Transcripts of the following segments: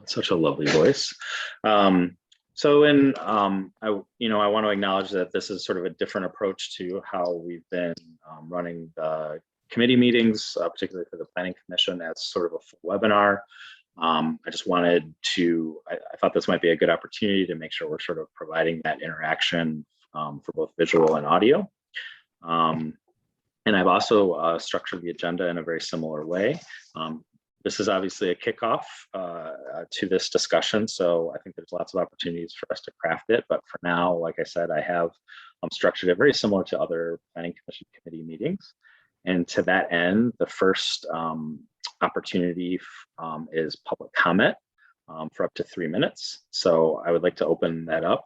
Such a lovely voice. So I want to acknowledge that this is sort of a different approach to how we've been running the committee meetings, particularly for the Planning Commission, as sort of a full webinar. I just wanted to, I thought this might be a good opportunity to make sure we're sort of providing that interaction for both visual and audio. And I've also structured the agenda in a very similar way. This is obviously a kickoff to this discussion, so I think there's lots of opportunities for us to craft it. But for now, like I said, I have structured it very similar to other Planning Commission committee meetings. And to that end, the first opportunity is public comment for up to 3 minutes. So I would like to open that up.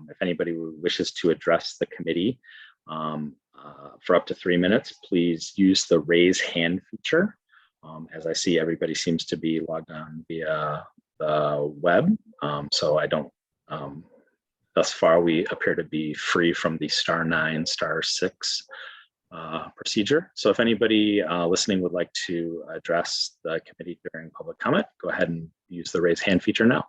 If anybody wishes to address the committee for up to 3 minutes, please use the raise hand feature. As I see, everybody seems to be logged on via the web. So I don't, thus far, we appear to be free from the *9, *6 procedure. So if anybody listening would like to address the committee during public comment, go ahead and use the raise hand feature now.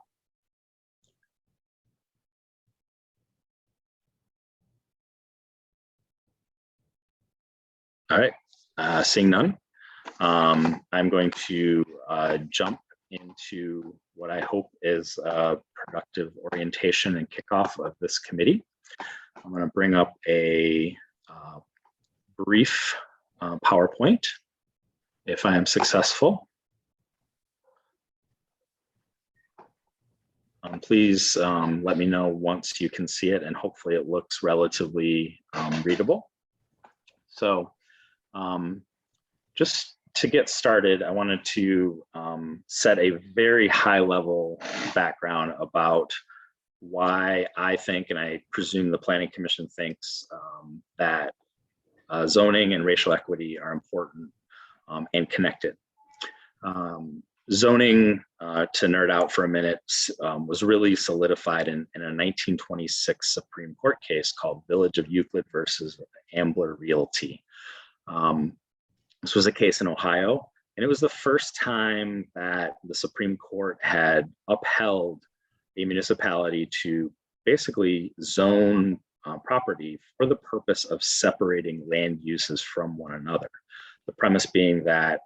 All right, seeing none. I'm going to jump into what I hope is a productive orientation and kickoff of this committee. I'm going to bring up a brief PowerPoint, if I am successful. Please let me know once you can see it, and hopefully it looks relatively readable. So just to get started, I wanted to set a very high level background about why I think, and I presume the Planning Commission thinks, that zoning and racial equity are important and connected. Zoning, to nerd out for a minute, was really solidified in a 1926 Supreme Court case called Village of Euclid versus Ambler Realty. This was a case in Ohio, and it was the first time that the Supreme Court had upheld a municipality to basically zone property for the purpose of separating land uses from one another. The premise being that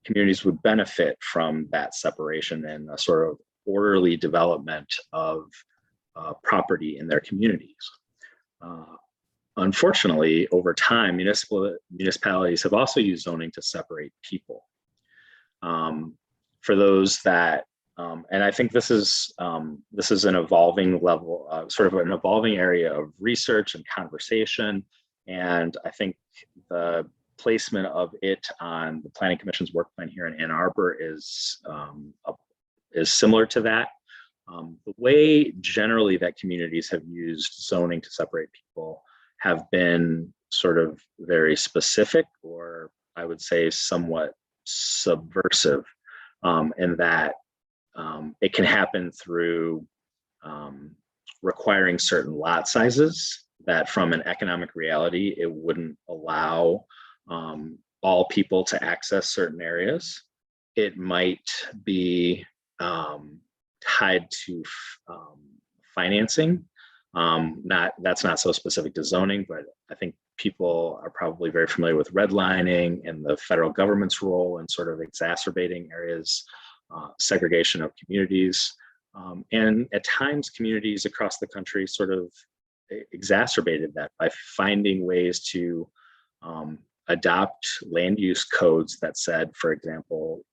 communities would benefit from that separation and a sort of orderly development of property in their communities. Unfortunately, over time, municipalities have also used zoning to separate people. For those that, and I think this is an evolving level, sort of an evolving area of research and conversation. And I think the placement of it on the Planning Commission's work plan here in Ann Arbor is similar to that. The way generally that communities have used zoning to separate people have been sort of very specific, or I would say somewhat subversive, in that it can happen through requiring certain lot sizes that from an economic reality, it wouldn't allow all people to access certain areas. It might be tied to financing. That's not so specific to zoning, but I think people are probably very familiar with redlining and the federal government's role in sort of exacerbating areas, segregation of communities. And at times, communities across the country sort of exacerbated that by finding ways to adopt land use codes that said, for example,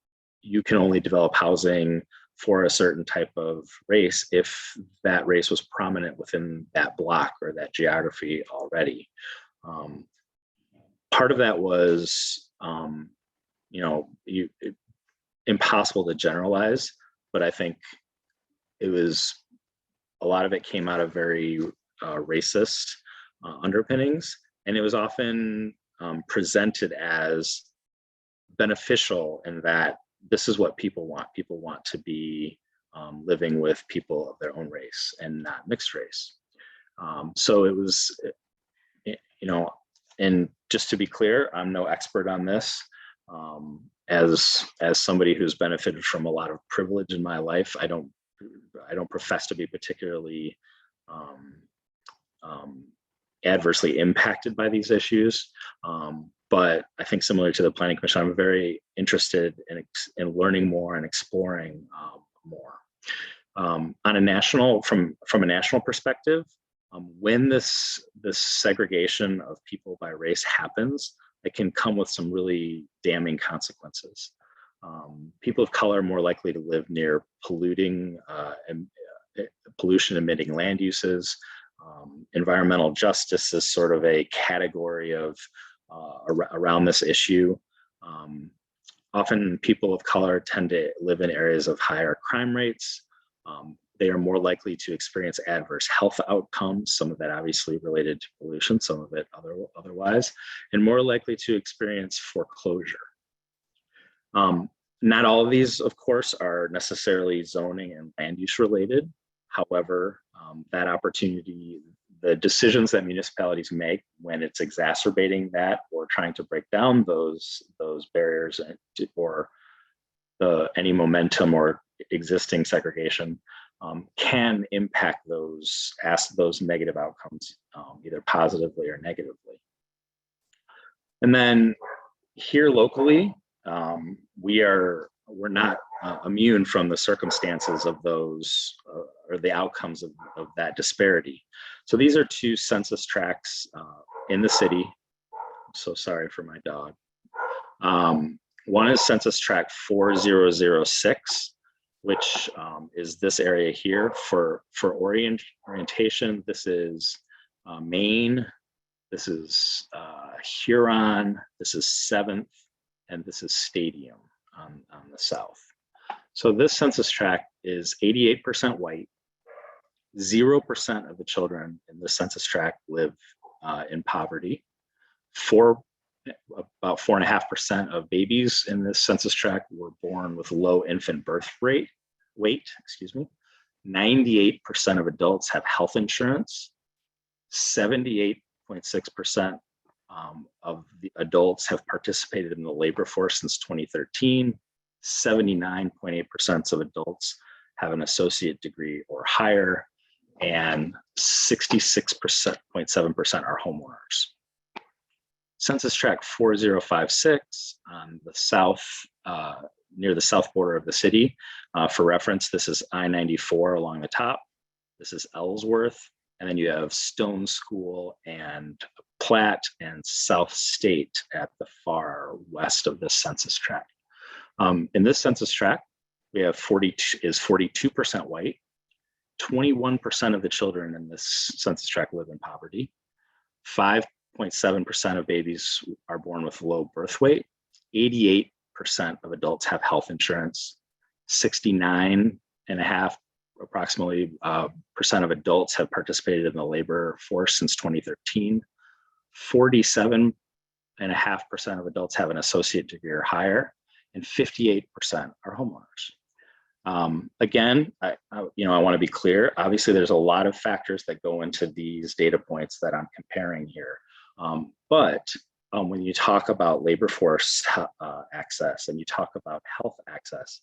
you can only develop housing for a certain type of race if that race was prominent within that block or that geography already. Part of that was, impossible to generalize, but I think it was, a lot of it came out of very racist underpinnings, and it was often presented as beneficial in that this is what people want. People want to be living with people of their own race and not mixed race. So it was, and just to be clear, I'm no expert on this. As somebody who's benefited from a lot of privilege in my life, I don't profess to be particularly adversely impacted by these issues. But I think similar to the Planning Commission, I'm very interested in learning more and exploring more. On a national, from a national perspective, when this segregation of people by race happens, it can come with some really damning consequences. People of color are more likely to live near polluting and pollution emitting land uses. Environmental justice is sort of a category of around this issue. Often people of color tend to live in areas of higher crime rates. They are more likely to experience adverse health outcomes, some of that obviously related to pollution, some of it otherwise, and more likely to experience foreclosure. Not all of these, of course, are necessarily zoning and land use related. However, that opportunity, the decisions that municipalities make when it's exacerbating that or trying to break down those barriers or any momentum or existing segregation can impact those negative outcomes, either positively or negatively. And then here locally, we're not immune from the circumstances of those or the outcomes of that disparity. So these are two census tracts in the city. I'm so sorry for my dog. One is census tract 4006, which is this area here. For orientation, this is Maine, this is Huron, this is 7th, and this is Stadium on the south. So this census tract is 88% white. 0% of the children in this census tract live in poverty. About 4.5% of babies in this census tract were born with low infant birth weight. 98% of adults have health insurance. 78.6% of the adults have participated in the labor force since 2013. 79.8% of adults have an associate degree or higher, and 66.7% are homeowners. Census tract 4056 on the south, near the south border of the city. For reference, this is I-94 along the top. This is Ellsworth, and then you have Stone School and Platt and South State at the far west of this census tract. In this census tract, we have 42% white. 21% of the children in this census tract live in poverty. 5.7% of babies are born with low birth weight. 88% of adults have health insurance. 69.5 approximately percent of adults have participated in the labor force since 2013. 47.5% of adults have an associate degree or higher, and 58% are homeowners. Again, I want to be clear. Obviously, there's a lot of factors that go into these data points that I'm comparing here. But when you talk about labor force access and you talk about health access,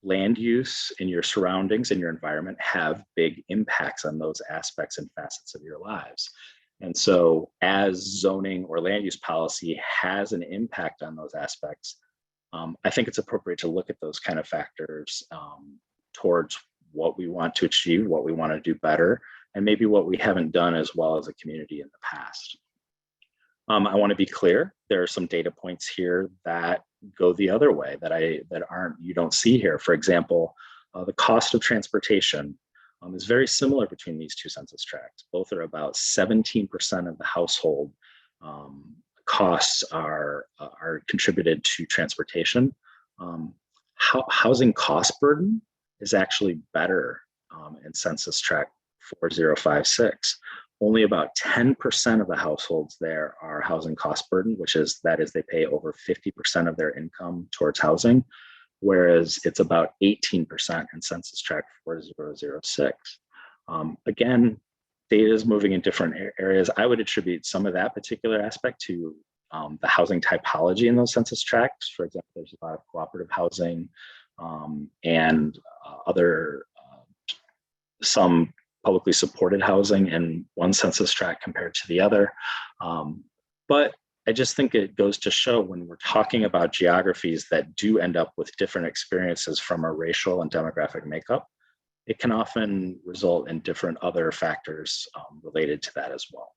land use in your surroundings and your environment have big impacts on those aspects and facets of your lives. And so as zoning or land use policy has an impact on those aspects, I think it's appropriate to look at those kind of factors towards what we want to achieve, what we want to do better, and maybe what we haven't done as well as a community in the past. I want to be clear, there are some data points here that go the other way you don't see here. For example, the cost of transportation is very similar between these two census tracts. Both are about 17% of the household costs are contributed to transportation. Housing cost burden is actually better in census tract 4056. Only about 10% of the households there are housing cost burden, that is they pay over 50% of their income towards housing, whereas it's about 18% in census tract 4006. Again, data is moving in different areas. I would attribute some of that particular aspect to the housing typology in those census tracts. For example, there's a lot of cooperative housing and other some publicly supported housing in one census tract compared to the other. But I just think it goes to show when we're talking about geographies that do end up with different experiences from a racial and demographic makeup, it can often result in different other factors related to that as well.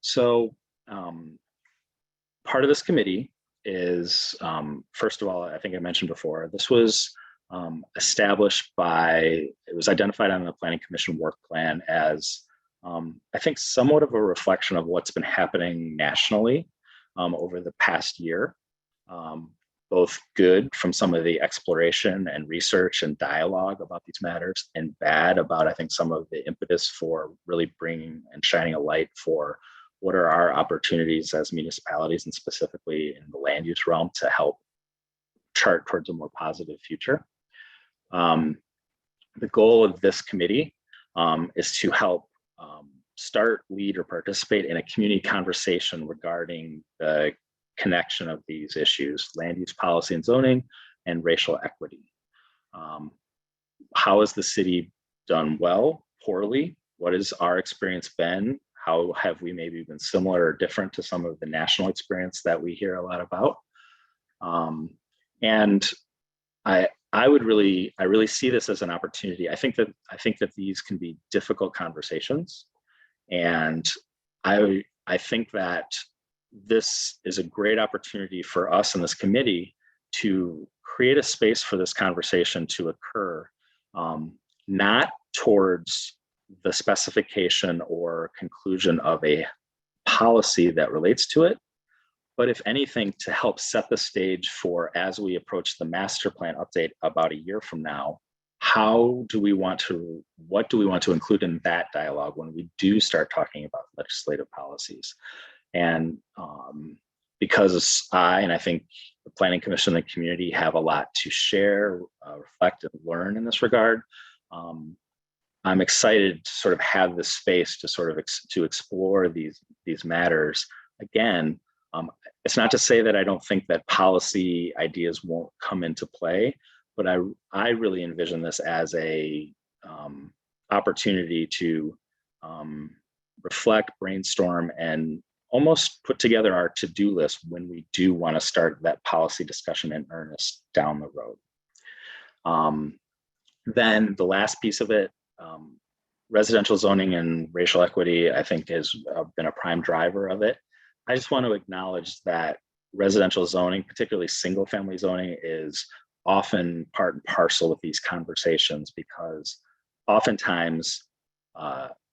So part of this committee is, first of all, I think I mentioned before, this was established by, it was identified on the Planning Commission work plan as, I think, somewhat of a reflection of what's been happening nationally over the past year. Both good from some of the exploration and research and dialogue about these matters, and bad about, I think, some of the impetus for really bringing and shining a light for what are our opportunities as municipalities and specifically in the land use realm to help chart towards a more positive future. The goal of this committee is to help start, lead, or participate in a community conversation regarding the connection of these issues: land use policy and zoning, and racial equity. How has the city done well, poorly? What has our experience been? How have we maybe been similar or different to some of the national experience that we hear a lot about? And I really see this as an opportunity. I think that these can be difficult conversations, and I think that this is a great opportunity for us in this committee to create a space for this conversation to occur, not towards the specification or conclusion of a policy that relates to it, but if anything, to help set the stage for, as we approach the master plan update about a year from now, what do we want to include in that dialogue when we do start talking about legislative policies? And because I think the Planning Commission and the community have a lot to share, reflect, and learn in this regard, I'm excited to sort of have this space to sort of to explore these matters. Again, it's not to say that I don't think that policy ideas won't come into play, but I really envision this as a opportunity to reflect, brainstorm, and almost put together our to-do list when we do want to start that policy discussion in earnest down the road. Then the last piece of it, residential zoning and racial equity, I think has been a prime driver of it. I just want to acknowledge that residential zoning, particularly single family zoning, is often part and parcel with these conversations, because oftentimes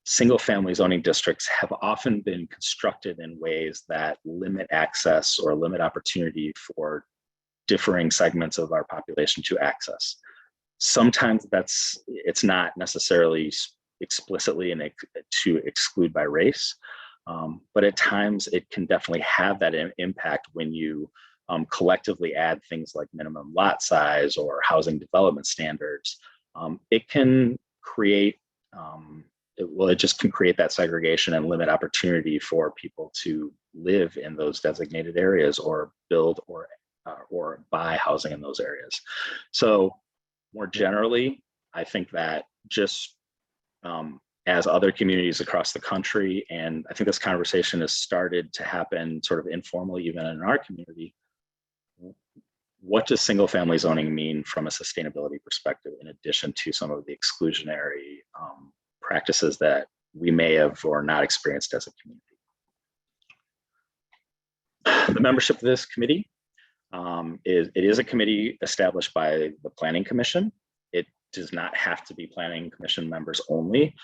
single family zoning districts have often been constructed in ways that limit access or limit opportunity for differing segments of our population to access. Sometimes it's not necessarily explicitly to exclude by race, but at times it can definitely have that impact when you collectively add things like minimum lot size or housing development standards. It can create, it just can create that segregation and limit opportunity for people to live in those designated areas or build or buy housing in those areas. So more generally, I think that just as other communities across the country, and I think this conversation has started to happen sort of informally even in our community, what does single family zoning mean from a sustainability perspective, in addition to some of the exclusionary practices that we may have or not experienced as a community? The membership of this committee is a committee established by the Planning Commission. It does not have to be Planning Commission members only.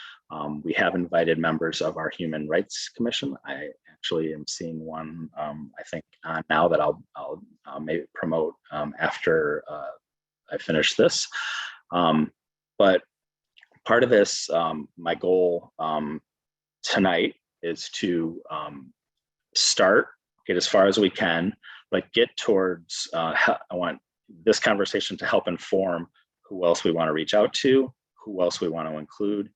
We have invited members of our Human Rights Commission. I actually am seeing one, I think, now that I'll maybe promote after I finish this. But part of this, my goal tonight is to get as far as we can, but get towards, I want this conversation to help inform who else we want to reach out to, who else we want to include,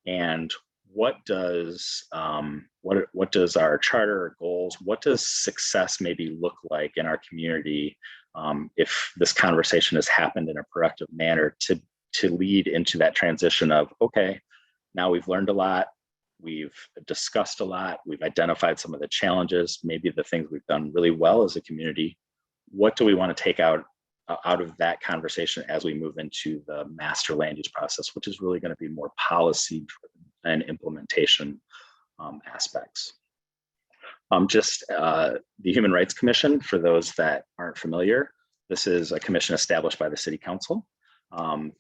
and what does our charter or goals, what does success maybe look like in our community if this conversation has happened in a productive manner to lead into that transition of, okay, now we've learned a lot, we've discussed a lot, we've identified some of the challenges, maybe the things we've done really well as a community. What do we want to take out of that conversation as we move into the master land use process, which is really going to be more policy and implementation aspects. The Human Rights Commission, for those that aren't familiar, this is a commission established by the City Council.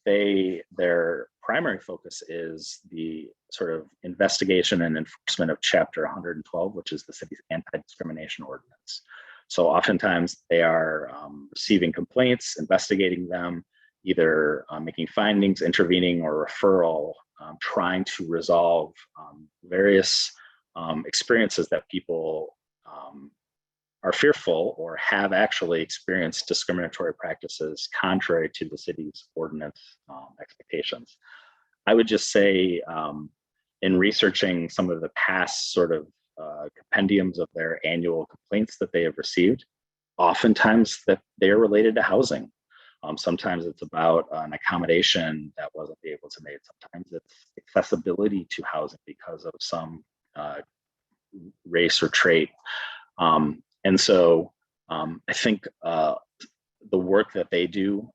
Their primary focus is the sort of investigation and enforcement of Chapter 112, which is the city's anti-discrimination ordinance. So oftentimes they are receiving complaints, investigating them, either making findings, intervening, or referral, trying to resolve various experiences that people are fearful or have actually experienced discriminatory practices contrary to the city's ordinance expectations. I would just say in researching some of the past sort of compendiums of their annual complaints that they have received, oftentimes that they are related to housing. Sometimes it's about an accommodation that wasn't able to make. Sometimes it's accessibility to housing because of some race or trait. And so I think the work that they do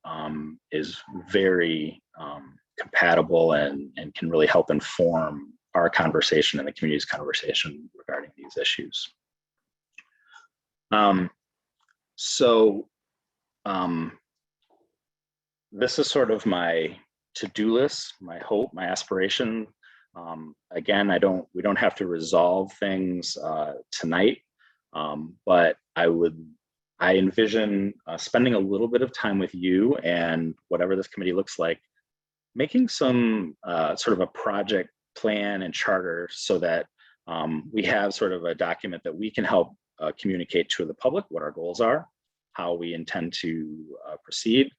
is very compatible and can really help inform our conversation and the community's conversation regarding these issues. This is sort of my to-do list, my hope, my aspiration. Again, we don't have to resolve things tonight, but I envision spending a little bit of time with you and whatever this committee looks like, making some sort of a project plan and charter so that we have sort of a document that we can help communicate to the public what our goals are, how we intend to proceed,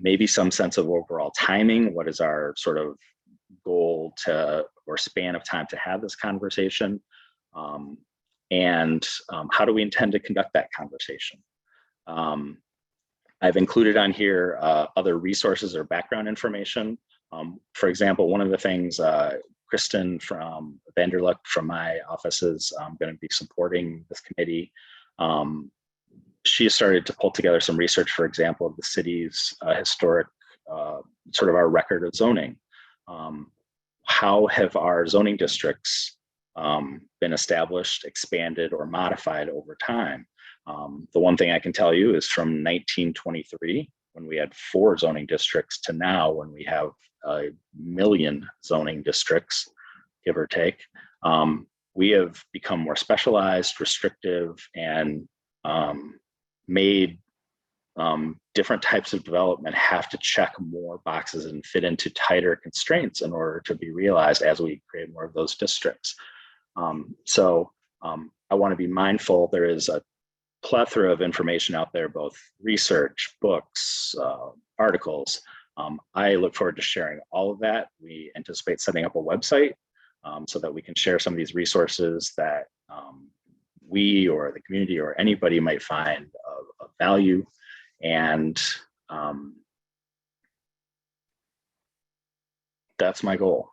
maybe some sense of overall timing, what is our sort of goal or span of time to have this conversation, and how do we intend to conduct that conversation. I've included on here other resources or background information. For example, one of the things Kristen from Vanderluck from my office is going to be supporting this committee. She has started to pull together some research, for example, of the city's historic, sort of our record of zoning. How have our zoning districts been established, expanded, or modified over time? The one thing I can tell you is from 1923, when we had 4 zoning districts, to now when we have 1 million zoning districts, give or take, we have become more specialized, restrictive, and made different types of development have to check more boxes and fit into tighter constraints in order to be realized as we create more of those districts. I want to be mindful. There is a plethora of information out there, both research, books, articles. I look forward to sharing all of that. We anticipate setting up a website so that we can share some of these resources that we or the community or anybody might find of value. And that's my goal.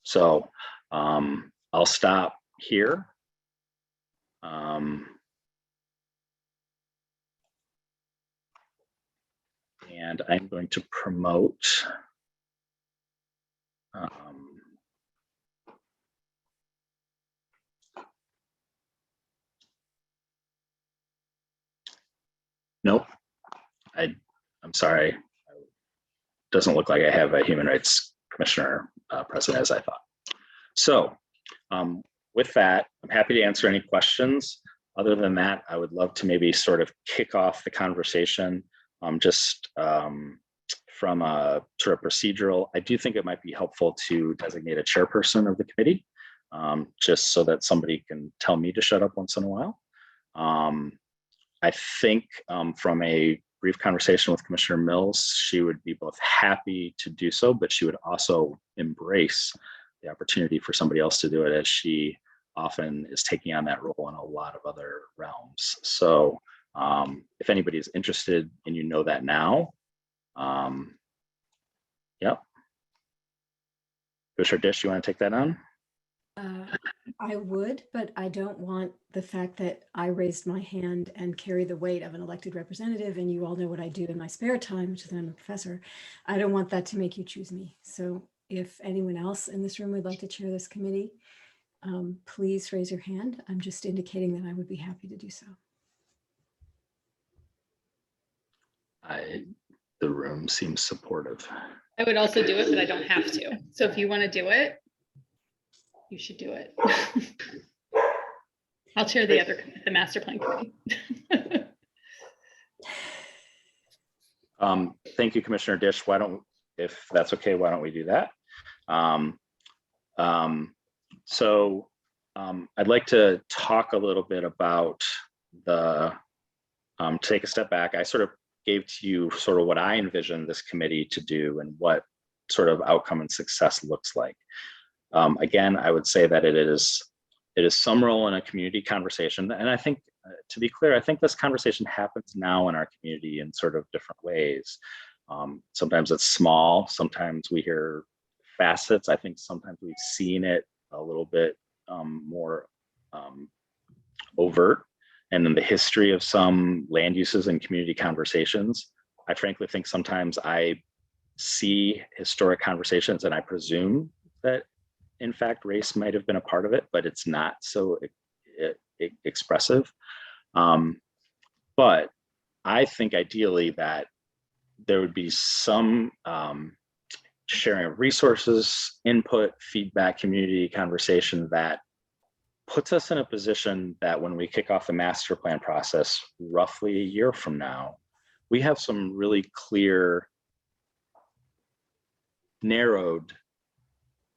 So I'll stop here. And I'm going to promote nope, I'm sorry. It doesn't look like I have a Human Rights Commissioner present as I thought. So with that, I'm happy to answer any questions. Other than that, I would love to maybe sort of kick off the conversation just from a sort of procedural. I do think it might be helpful to designate a chairperson of the committee, just so that somebody can tell me to shut up once in a while. I think from a brief conversation with Commissioner Mills, she would be both happy to do so, but she would also embrace the opportunity for somebody else to do it, as she often is taking on that role in a lot of other realms. So if anybody is interested and you know that now, yep. Commissioner Dish, you want to take that on? I would, but I don't want the fact that I raised my hand and carry the weight of an elected representative, and you all know what I do in my spare time, which is that I'm a professor. I don't want that to make you choose me. So if anyone else in this room would like to chair this committee, please raise your hand. I'm just indicating that I would be happy to do so. The room seems supportive. I would also do it, but I don't have to. So if you want to do it, you should do it. I'll chair the master plan committee. Thank you, Commissioner Dish. If that's okay, why don't we do that? I'd like to talk a little bit about take a step back. I sort of gave to you sort of what I envision this committee to do and what sort of outcome and success looks like. Again, I would say that it is some role in a community conversation. And I think, to be clear, I think this conversation happens now in our community in sort of different ways. Sometimes it's small, sometimes we hear facets. I think sometimes we've seen it a little bit more overt. And in the history of some land uses and community conversations, I frankly think sometimes I see historic conversations and I presume that in fact race might have been a part of it, but it's not so expressive. But I think ideally that there would be some sharing of resources, input, feedback, community conversation that puts us in a position that when we kick off the master plan process roughly a year from now, we have some really clear, narrowed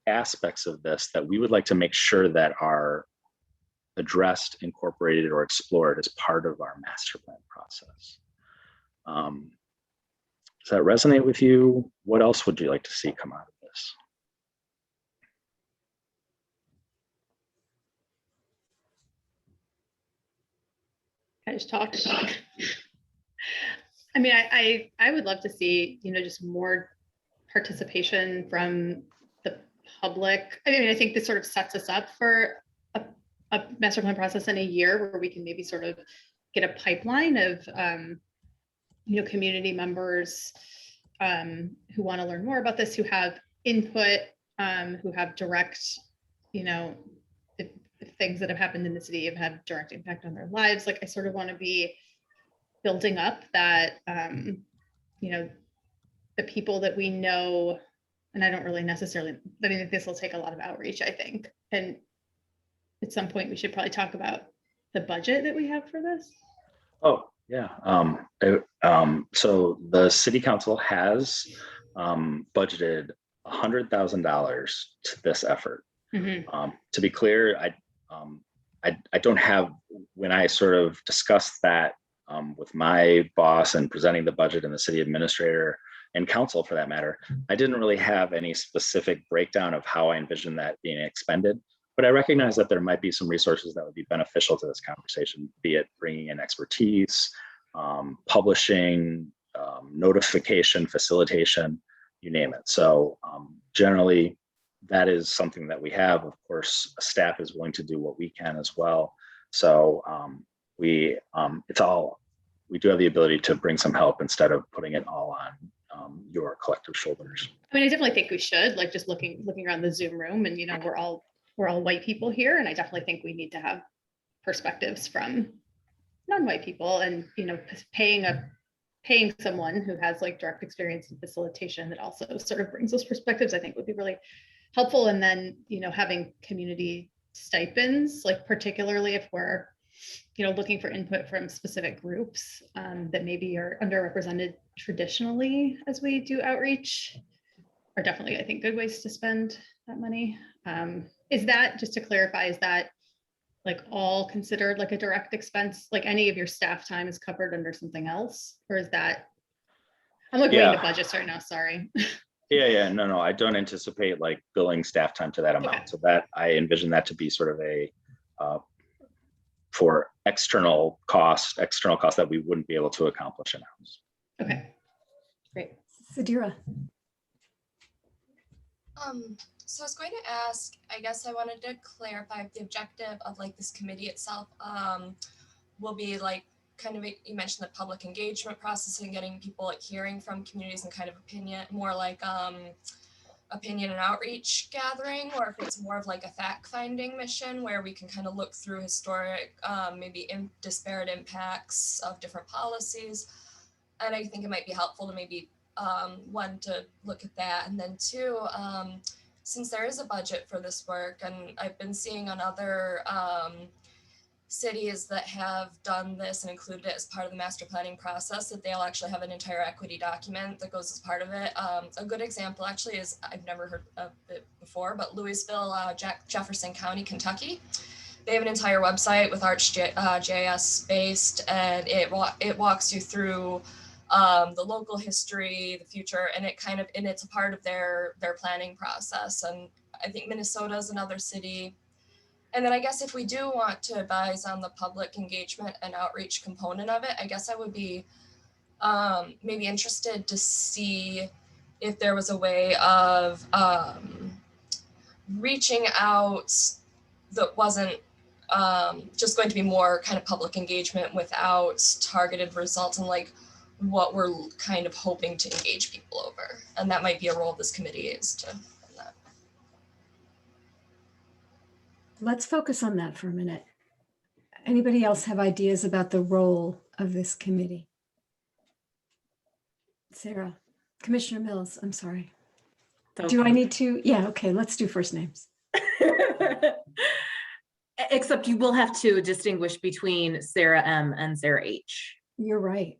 aspects of this that we would like to make sure that are addressed, incorporated, or explored as part of our master plan process. Does that resonate with you? What else would you like to see come out of this? I just talked about it. I mean, I would love to see, just more participation from the public. I mean, I think this sort of sets us up for a master plan process in a year where we can maybe sort of get a pipeline of, community members who want to learn more about this, who have input, who have direct, if things that have happened in the city have had direct impact on their lives. Like, I sort of want to be building up that, the people that we know, and I don't really necessarily, I mean, this will take a lot of outreach, I think. And at some point we should probably talk about the budget that we have for this. Oh, yeah. So the city council has budgeted $100,000 to this effort. Mm-hmm. To be clear, I don't have, when I sort of discussed that with my boss and presenting the budget and the city administrator and council for that matter, I didn't really have any specific breakdown of how I envision that being expended. But I recognize that there might be some resources that would be beneficial to this conversation, be it bringing in expertise, publishing, notification, facilitation, you name it. So generally, that is something that we have. Of course, staff is willing to do what we can as well. So we do have the ability to bring some help instead of putting it all on your collective shoulders. I mean, I definitely think we should, like, just looking around the Zoom room, and we're all white people here, and I definitely think we need to have perspectives from non-white people, and paying someone who has like direct experience in facilitation that also sort of brings those perspectives, I think would be really helpful. And then having community stipends, like particularly if we're looking for input from specific groups that maybe are underrepresented traditionally as we do outreach, are definitely, I think, good ways to spend that money. Is that, just to clarify, is that like all considered like a direct expense? Like any of your staff time is covered under something else? Or is that, I'm looking at the budgets right now, sorry. Yeah, no, I don't anticipate like billing staff time to that amount. Okay. So that I envision that to be sort of a for external costs that we wouldn't be able to accomplish in-house. Okay, great. Sadira. So I was going to ask, I guess I wanted to clarify if the objective of like this committee itself will be like kind of, you mentioned the public engagement process and getting people like hearing from communities and kind of opinion, more like opinion and outreach gathering, or if it's more of like a fact-finding mission where we can kind of look through historic, maybe disparate impacts of different policies. And I think it might be helpful to maybe one, to look at that, and then two, since there is a budget for this work, and I've been seeing on other cities that have done this and included it as part of the master planning process, that they'll actually have an entire equity document that goes as part of it. A good example actually is, I've never heard of it before, but Louisville, Jefferson County, Kentucky. They have an entire website with ArcGIS based, and it walks you through the local history, the future, and it's a part of their planning process. And I think Minnesota is another city. And then I guess if we do want to advise on the public engagement and outreach component of it, I guess I would be maybe interested to see if there was a way of reaching out that wasn't just going to be more kind of public engagement without targeted results, and like what we're kind of hoping to engage people over. And that might be a role this committee is to run that. Let's focus on that for a minute. Anybody else have ideas about the role of this committee? Sarah, Commissioner Mills, I'm sorry. Okay. Do I need to? Yeah, okay, let's do first names. Except you will have to distinguish between Sarah M and Sarah H. You're right.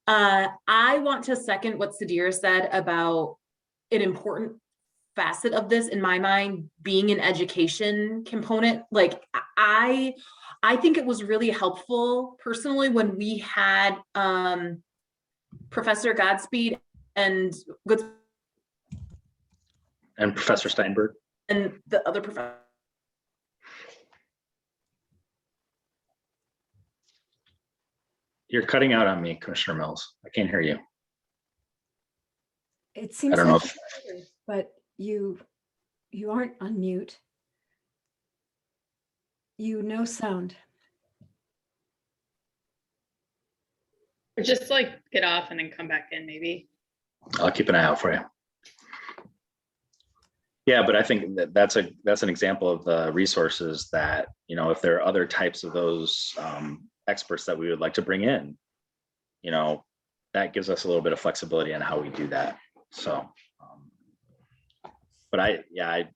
I want to second what Sadira said about an important facet of this, in my mind, being an education component. Like I think it was really helpful personally when we had Professor Godspeed and Professor Steinberg and the other professor. You're cutting out on me, Commissioner Mills. I can't hear you. It seems I don't know like, if, but you aren't on mute. No sound. Or just like get off and then come back in, maybe. I'll keep an eye out for you. Yeah, but I think that's an example of the resources that, if there are other types of those experts that we would like to bring in, that gives us a little bit of flexibility on how we do that. So, but I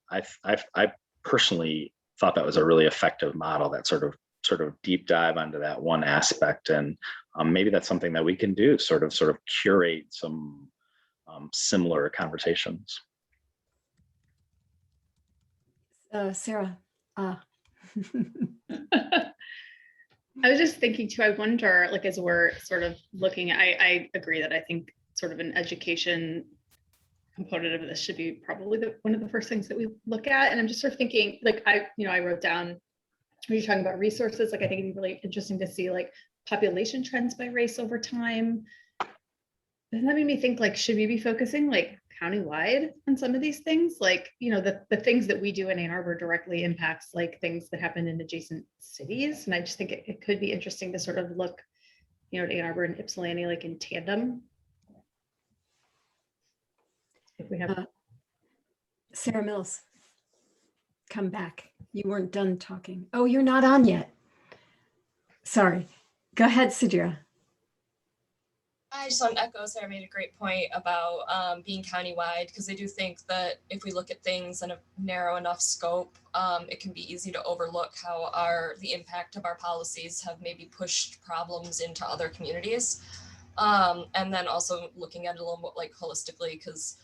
personally thought that was a really effective model, that sort of deep dive onto that one aspect. And maybe that's something that we can do, sort of curate some similar conversations. Sarah. I was just thinking too, I wonder, like, as we're sort of looking, I agree that I think sort of an education component of this should be probably one of the first things that we look at. And I'm just sort of thinking, like, I wrote down, when you're talking about resources, like, I think it'd be really interesting to see like population trends by race over time. And that made me think, like, should we be focusing like countywide on some of these things? Like, the things that we do in Ann Arbor directly impacts like things that happen in adjacent cities. And I just think it could be interesting to sort of look, at Ann Arbor and Ypsilanti like in tandem. If we have Sarah Mills, come back. You weren't done talking. Oh, you're not on yet. Sorry. Go ahead, Sadira. I just want to echo Sarah made a great point about being countywide, because I do think that if we look at things in a narrow enough scope, it can be easy to overlook how the impact of our policies have maybe pushed problems into other communities. And then also looking at it a little more like holistically, because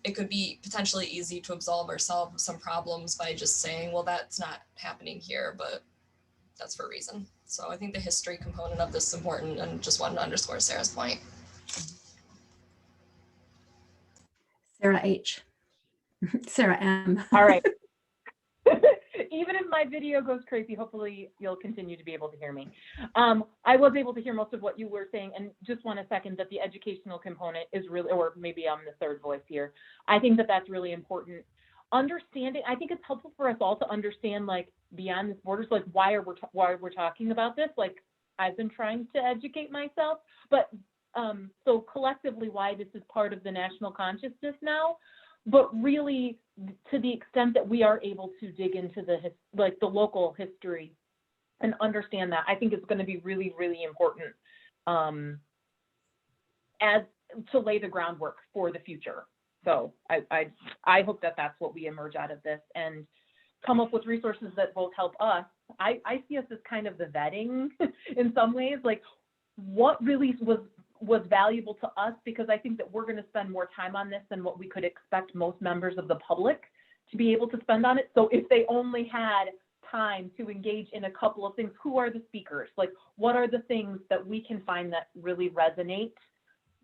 it could be potentially easy to absolve ourselves of some problems by just saying, well, that's not happening here, but that's for a reason. So I think the history component of this is important, and just wanted to underscore Sarah's point. Sarah H. Sarah M. All right. Even if my video goes crazy, hopefully you'll continue to be able to hear me. I was able to hear most of what you were saying, and just want to second that the educational component is really, or maybe I'm the third voice here. I think that that's really important. Understanding, I think it's helpful for us all to understand, like, beyond this borders, like why we're talking about this. Like, I've been trying to educate myself, but so collectively why this is part of the national consciousness now. But really, to the extent that we are able to dig into the local history and understand that, I think it's going to be really, really important as to lay the groundwork for the future. So I hope that that's what we emerge out of this and come up with resources that both help us. I see us as kind of the vetting in some ways, like what really was valuable to us, because I think that we're going to spend more time on this than what we could expect most members of the public to be able to spend on it. So if they only had time to engage in a couple of things, who are the speakers? Like, what are the things that we can find that really resonate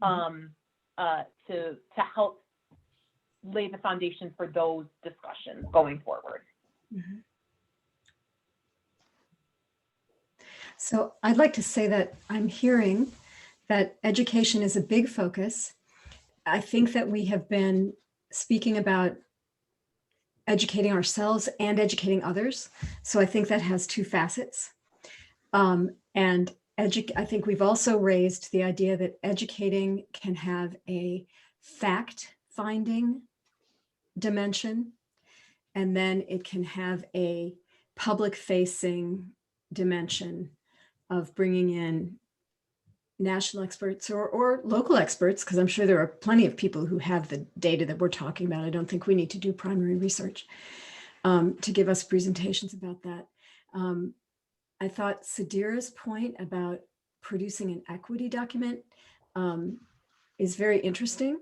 to help lay the foundation for those discussions going forward? Mm-hmm. So I'd like to say that I'm hearing that education is a big focus. I think that we have been speaking about educating ourselves and educating others. So I think that has two facets. And I think we've also raised the idea that educating can have a fact-finding dimension, and then it can have a public-facing dimension of bringing in national experts or local experts, because I'm sure there are plenty of people who have the data that we're talking about. I don't think we need to do primary research to give us presentations about that. I thought Sadira's point about producing an equity document is very interesting.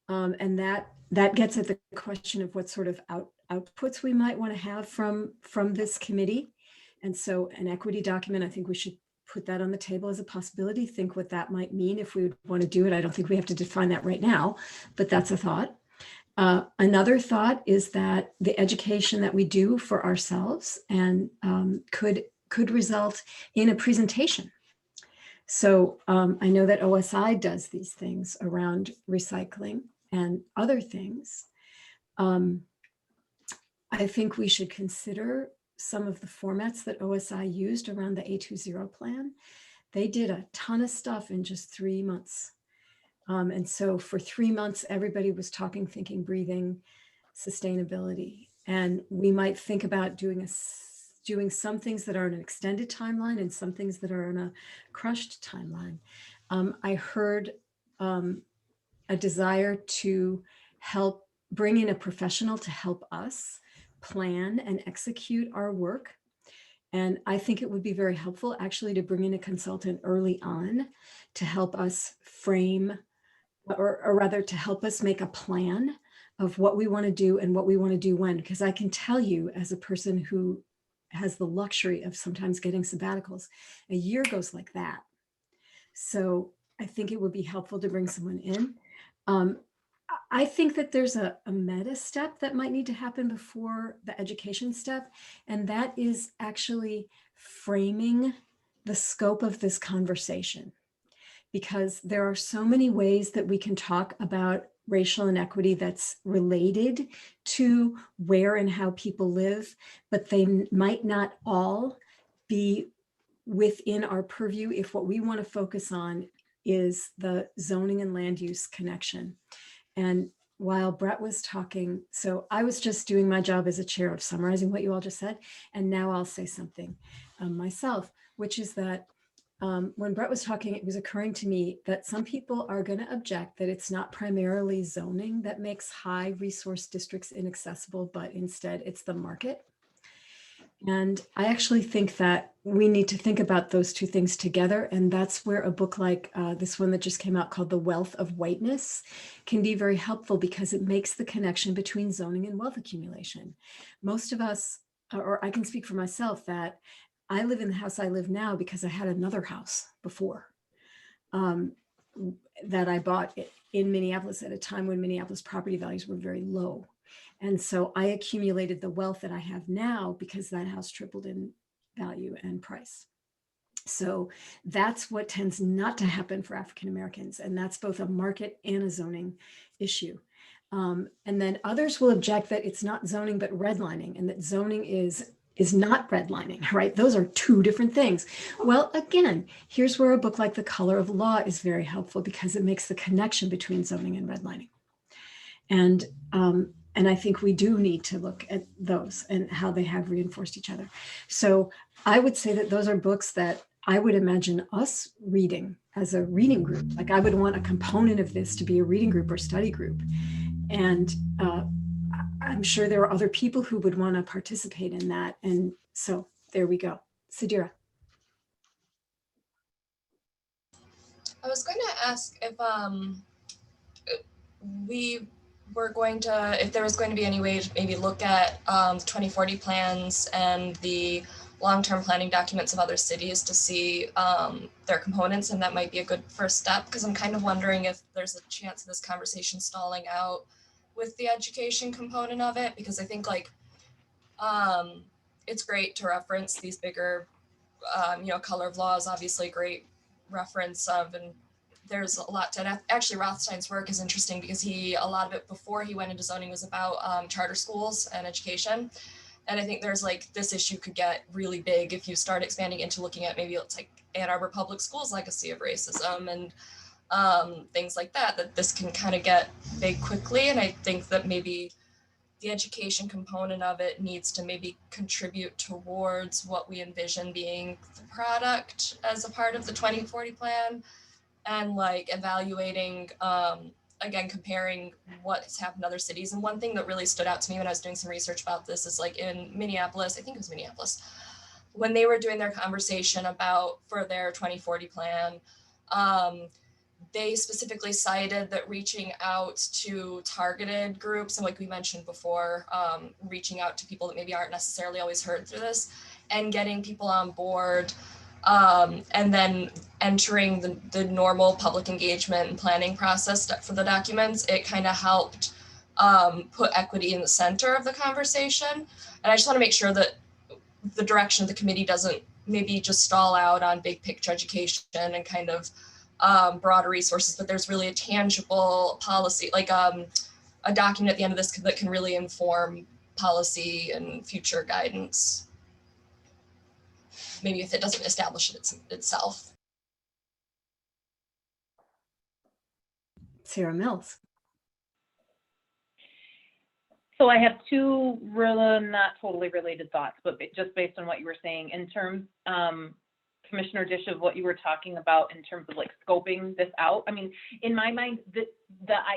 And that gets at the question of what sort of outputs we might want to have from this committee. And so an equity document, I think we should put that on the table as a possibility, think what that might mean if we would want to do it. I don't think we have to define that right now, but that's a thought. Another thought is that the education that we do for ourselves and could result in a presentation. So I know that OSI does these things around recycling and other things. I think we should consider some of the formats that OSI used around the A20 plan. They did a ton of stuff in just 3 months. And so for 3 months, everybody was talking, thinking, breathing, sustainability. And we might think about doing some things that are in an extended timeline and some things that are in a crushed timeline. I heard a desire to help bring in a professional to help us plan and execute our work. And I think it would be very helpful actually to bring in a consultant early on to help us frame, or rather to help us make a plan of what we want to do and what we want to do when. Because I can tell you, as a person who has the luxury of sometimes getting sabbaticals, a year goes like that. So I think it would be helpful to bring someone in. I think that there's a meta step that might need to happen before the education step, and that is actually framing the scope of this conversation, because there are so many ways that we can talk about racial inequity that's related to where and how people live, but they might not all be within our purview if what we want to focus on is the zoning and land use connection. And while Brett was talking, so I was just doing my job as a chair of summarizing what you all just said, and now I'll say something myself, which is that when Brett was talking, it was occurring to me that some people are going to object that it's not primarily zoning that makes high resource districts inaccessible, but instead it's the market. And I actually think that we need to think about those two things together. And that's where a book like this one that just came out called The Wealth of Whiteness can be very helpful, because it makes the connection between zoning and wealth accumulation. Most of us, or I can speak for myself, that I live in the house I live now because I had another house before. that I bought in Minneapolis at a time when Minneapolis property values were very low. And so I accumulated the wealth that I have now because that house tripled in value and price. So that's what tends not to happen for African Americans. And that's both a market and a zoning issue. And then others will object that it's not zoning, but redlining, and that zoning is not redlining, right? Those are two different things. Well, again, here's where a book like The Color of Law is very helpful, because it makes the connection between zoning and redlining. And I think we do need to look at those and how they have reinforced each other. So I would say that those are books that I would imagine us reading as a reading group. Like, I would want a component of this to be a reading group or study group. And I'm sure there are other people who would want to participate in that. And so there we go. Sadira. I was going to ask if we were going to, if there was going to be any way to maybe look at 2040 plans and the long-term planning documents of other cities to see their components, and that might be a good first step, because I'm kind of wondering if there's a chance of this conversation stalling out with the education component of it, because I think like it's great to reference these bigger, Color of Law is obviously a great reference of, and there's a lot to, actually Rothstein's work is interesting because a lot of it before he went into zoning was about charter schools and education. And I think there's like, this issue could get really big if you start expanding into looking at maybe it's like Ann Arbor Public Schools legacy of racism and things like that, that this can kind of get big quickly. And I think that maybe the education component of it needs to maybe contribute towards what we envision being the product as a part of the 2040 plan, and like evaluating, again, comparing what has happened in other cities. And one thing that really stood out to me when I was doing some research about this is like in Minneapolis, I think it was Minneapolis, when they were doing their conversation about for their 2040 plan, they specifically cited that reaching out to targeted groups, and like we mentioned before, reaching out to people that maybe aren't necessarily always heard through this, and getting people on board, and then entering the normal public engagement and planning process for the documents, it kind of helped put equity in the center of the conversation. And I just want to make sure that the direction of the committee doesn't maybe just stall out on big picture education and kind of broader resources, but there's really a tangible policy, like a document at the end of this that can really inform policy and future guidance. Maybe if it doesn't establish it itself. Sarah Mills. So I have two really not totally related thoughts, but just based on what you were saying in terms, Commissioner Dish, of what you were talking about in terms of like scoping this out. I mean, in my mind, the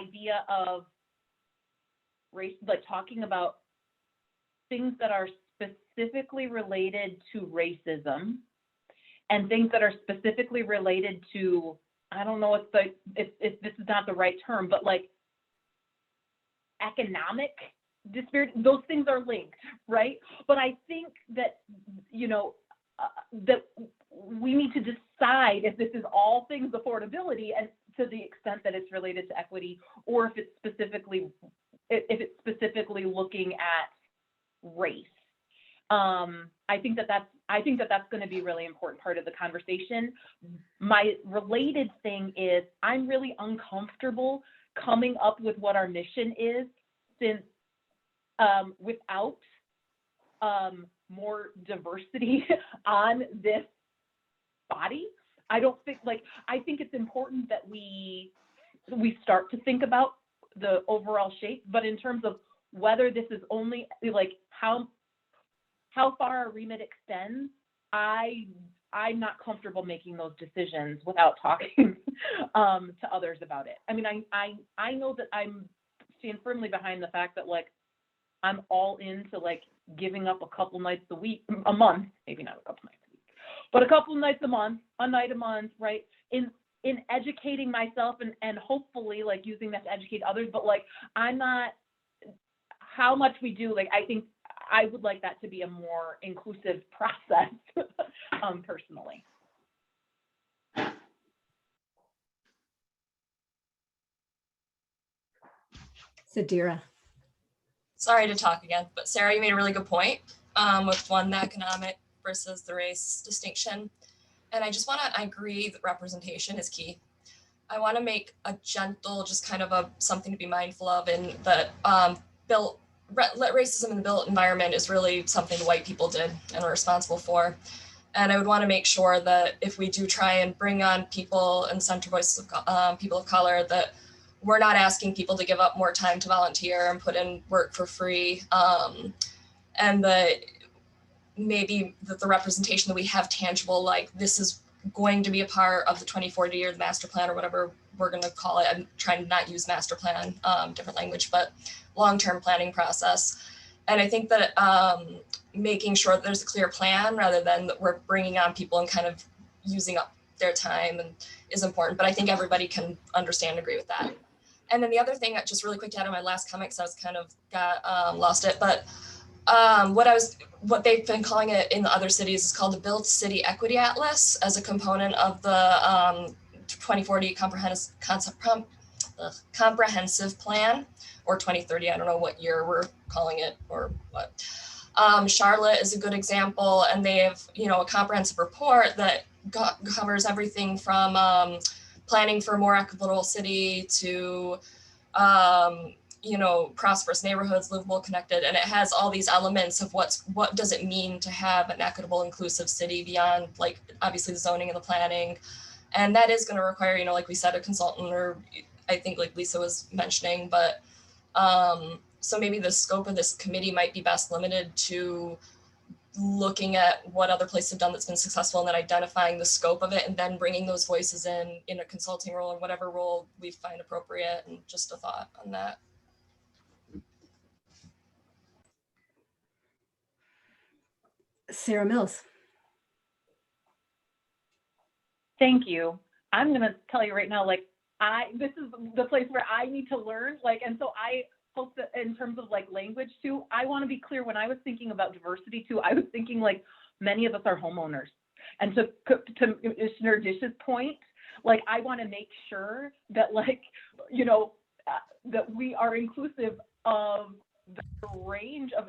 idea of race, like talking about things that are specifically related to racism and things that are specifically related to, I don't know if this is not the right term, but like economic disparity, those things are linked, right? But I think that, that we need to decide if this is all things affordability and to the extent that it's related to equity, or if it's specifically looking at race. I think that's going to be a really important part of the conversation. My related thing is I'm really uncomfortable coming up with what our mission is, since without more diversity on this body, I think it's important that we start to think about the overall shape, but in terms of whether this is only like how far our remit extends, I'm not comfortable making those decisions without talking to others about it. I mean, I know that I'm stand firmly behind the fact that like I'm all into like giving up a couple nights a month, maybe not a couple nights a week, but a couple nights a month, a night a month, right? In educating myself and hopefully like using that to educate others, but like I'm not, how much we do, like I think I would like that to be a more inclusive process, personally. Sadira. Sorry to talk again, but Sarah, you made a really good point with the economic versus the race distinction. And I agree that representation is key. I want to make a gentle, just kind of something to be mindful of, in that racism in the built environment is really something the white people did and are responsible for. And I would want to make sure that if we do try and bring on people and center voices of people of color, that we're not asking people to give up more time to volunteer and put in work for free. And that maybe the representation that we have tangible, like this is going to be a part of the 2040 or the master plan or whatever we're going to call it. I'm trying to not use master plan, different language, but long-term planning process. And I think that making sure that there's a clear plan rather than that we're bringing on people and kind of using up their time and is important. But I think everybody can understand and agree with that. And then the other thing, just really quick to add on my last comment, because I was kind of lost it, but what they've been calling it in the other cities is called the Built City Equity Atlas as a component of the 2040 comprehensive plan, or 2030, I don't know what year we're calling it or what. Charlotte is a good example, and they have, a comprehensive report that covers everything from planning for a more equitable city to prosperous neighborhoods, livable, connected, and it has all these elements of what does it mean to have an equitable, inclusive city beyond, like, obviously the zoning and the planning. And that is going to require, like we said, a consultant, or I think like Lisa was mentioning, but so maybe the scope of this committee might be best limited to looking at what other places have done that's been successful, and then identifying the scope of it, and then bringing those voices in a consulting role or whatever role we find appropriate. And just a thought on that. Sarah Mills. Thank you. I'm going to tell you right now, like, this is the place where I need to learn, like, and so I hope that in terms of like language too, I want to be clear, when I was thinking about diversity too, I was thinking like many of us are homeowners. And to Commissioner Dish's point, like, I want to make sure that, like, that we are inclusive of the range of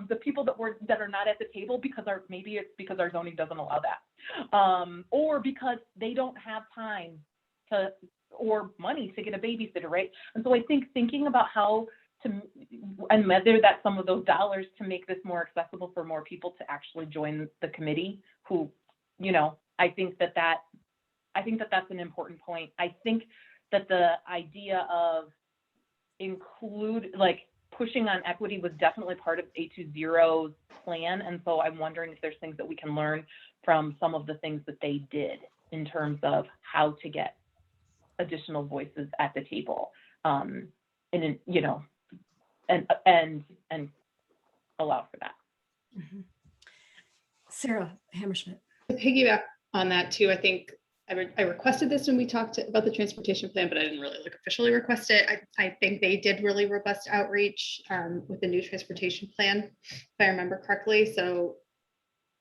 the people that are not at the table because maybe it's because our zoning doesn't allow that, or because they don't have time or money to get a babysitter, right? And so I think thinking about how to, and whether that's some of those dollars to make this more accessible for more people to actually join the committee, who, I think that that's an important point. I think that the idea of pushing on equity was definitely part of A20's plan. And so I'm wondering if there's things that we can learn from some of the things that they did in terms of how to get additional voices at the table, and allow for that. Mm-hmm. Sarah Hammerschmidt. To piggyback on that too, I think I requested this when we talked about the transportation plan, but I didn't really officially request it. I think they did really robust outreach with the new transportation plan, if I remember correctly. So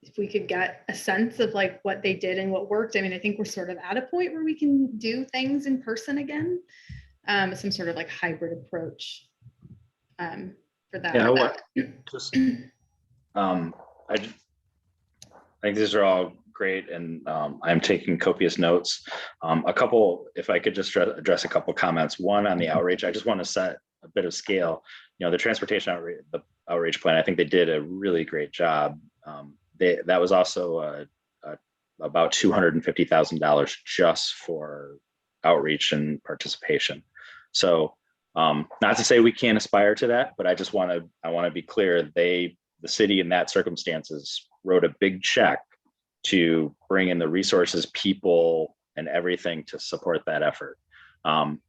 if we could get a sense of like what they did and what worked, I mean, I think we're sort of at a point where we can do things in person again, some sort of like hybrid approach for that. Yeah, I think these are all great, and I'm taking copious notes. A couple, if I could just address a couple comments. One, on the outreach, I just want to set a bit of scale. The transportation outreach plan, I think they did a really great job. That was also about $250,000 just for outreach and participation. So not to say we can't aspire to that, but I want to be clear, the city in that circumstances wrote a big check to bring in the resources, people, and everything to support that effort. I'm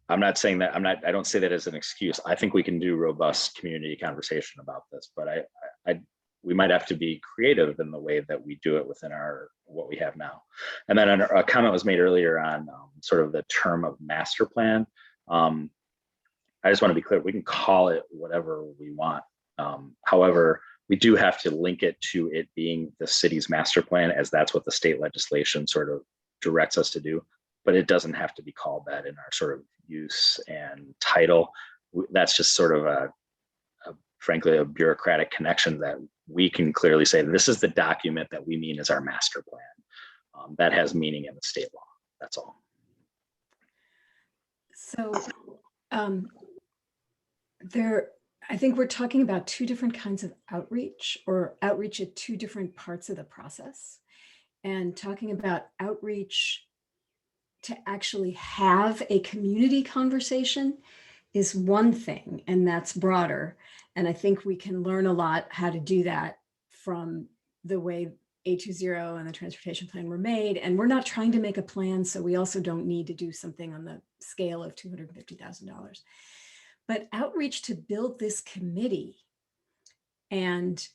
not saying that, I don't say that as an excuse. I think we can do robust community conversation about this, but we might have to be creative in the way that we do it within what we have now. And then a comment was made earlier on sort of the term of master plan. I just want to be clear, we can call it whatever we want. However, we do have to link it to it being the city's master plan, as that's what the state legislation sort of directs us to do, but it doesn't have to be called that in our sort of use and title. That's just sort of frankly, a bureaucratic connection that we can clearly say, this is the document that we mean as our master plan. That has meaning in the state law. That's all. So I think we're talking about two different kinds of outreach, or outreach at two different parts of the process. And talking about outreach to actually have a community conversation is one thing, and that's broader. And I think we can learn a lot how to do that from the way A20 and the transportation plan were made. And we're not trying to make a plan, so we also don't need to do something on the scale of $250,000. But outreach to build this committee and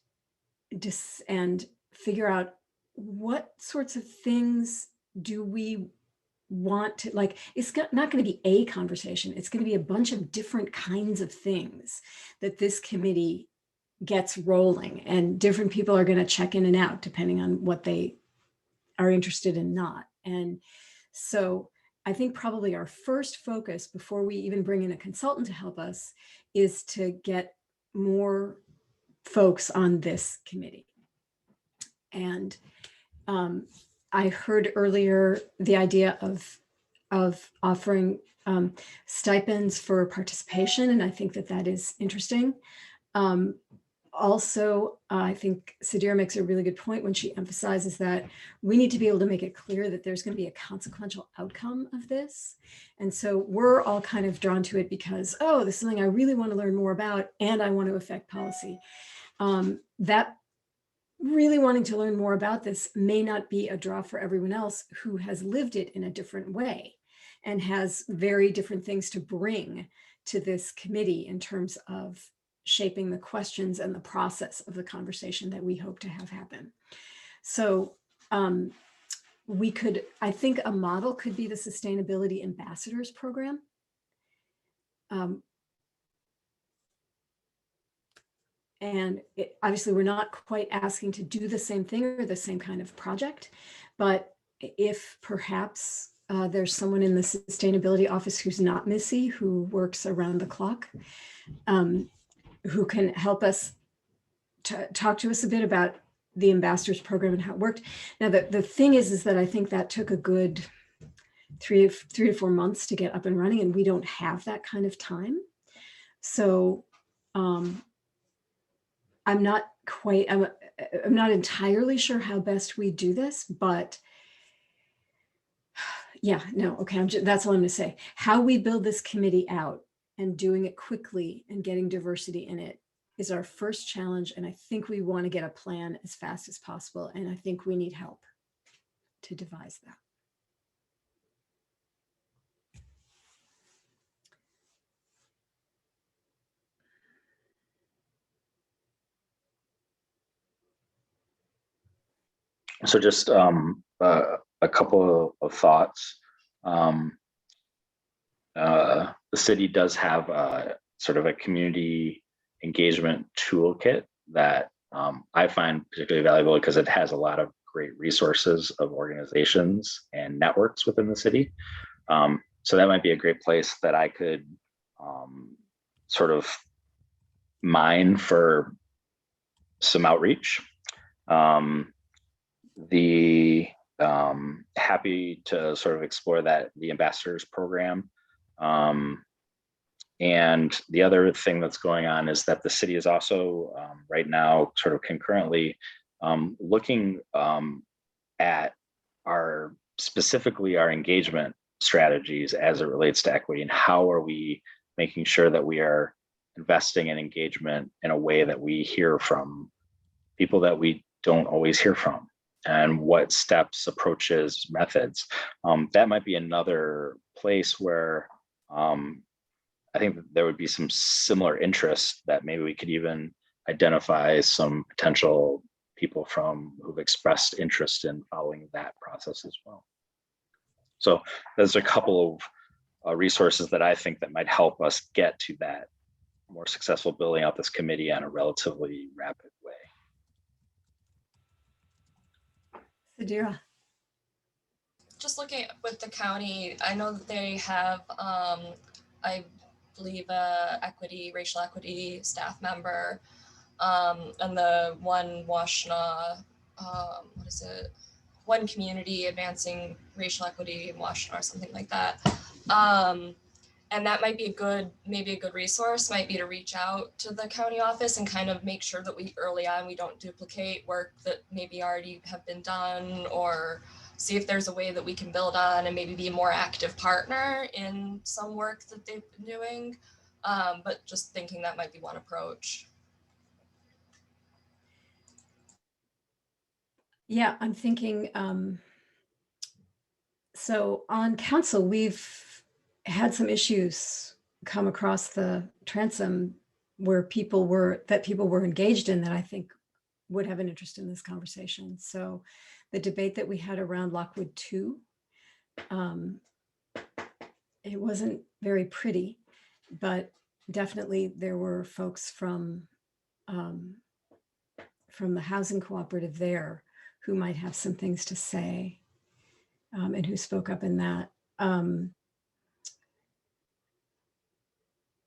figure out what sorts of things do we want to, like, it's not going to be a conversation. It's going to be a bunch of different kinds of things that this committee gets rolling, and different people are going to check in and out depending on what they are interested in not. And so I think probably our first focus before we even bring in a consultant to help us is to get more folks on this committee. And I heard earlier the idea of offering stipends for participation, and I think that is interesting. Also, I think Sudhir makes a really good point when she emphasizes that we need to be able to make it clear that there's going to be a consequential outcome of this. And so we're all kind of drawn to it because, oh, this is something I really want to learn more about, and I want to affect policy. That really wanting to learn more about this may not be a draw for everyone else who has lived it in a different way and has very different things to bring to this committee in terms of shaping the questions and the process of the conversation that we hope to have happen. So we could, I think a model could be the Sustainability Ambassadors Program. And obviously we're not quite asking to do the same thing or the same kind of project, but if perhaps there's someone in the sustainability office who's not Missy, who works around the clock, who can help us talk to us a bit about the ambassadors program and how it worked. Now, the thing is that I think that took a good three to 4 months to get up and running, and we don't have that kind of time. So I'm not entirely sure how best we do this, but yeah, no, okay, that's all I'm gonna say. How we build this committee out and doing it quickly and getting diversity in it is our first challenge. And I think we want to get a plan as fast as possible. And I think we need help to devise that. So just a couple of thoughts. The city does have sort of a community engagement toolkit that I find particularly valuable because it has a lot of great resources of organizations and networks within the city. So that might be a great place that I could sort of mine for some outreach. Happy to sort of explore that, the ambassadors program. And the other thing that's going on is that the city is also right now sort of concurrently looking at specifically our engagement strategies as it relates to equity, and how are we making sure that we are investing in engagement in a way that we hear from people that we don't always hear from, and what steps, approaches, methods. That might be another place where I think that there would be some similar interests that maybe we could even identify some potential people who've expressed interest in following that process as well. So there's a couple of resources that I think that might help us get to that more successful building out this committee on a relatively rapid way. Sudhir. Just just looking at with the county, I know that they have, I believe, racial equity staff member, and the one Washtenaw, what is it? One community advancing racial equity in Washtenaw or something like that. And that might be maybe a good resource, might be to reach out to the county office and kind of make sure that we early on, we don't duplicate work that maybe already have been done, or see if there's a way that we can build on and maybe be a more active partner in some work that they've been doing. But just thinking that might be one approach. Yeah, I'm thinking, so on council, we've had some issues come across the transom where people were engaged in that I think would have an interest in this conversation. So the debate that we had around Lockwood 2, it wasn't very pretty, but definitely there were folks from the housing cooperative there who might have some things to say, and who spoke up in that.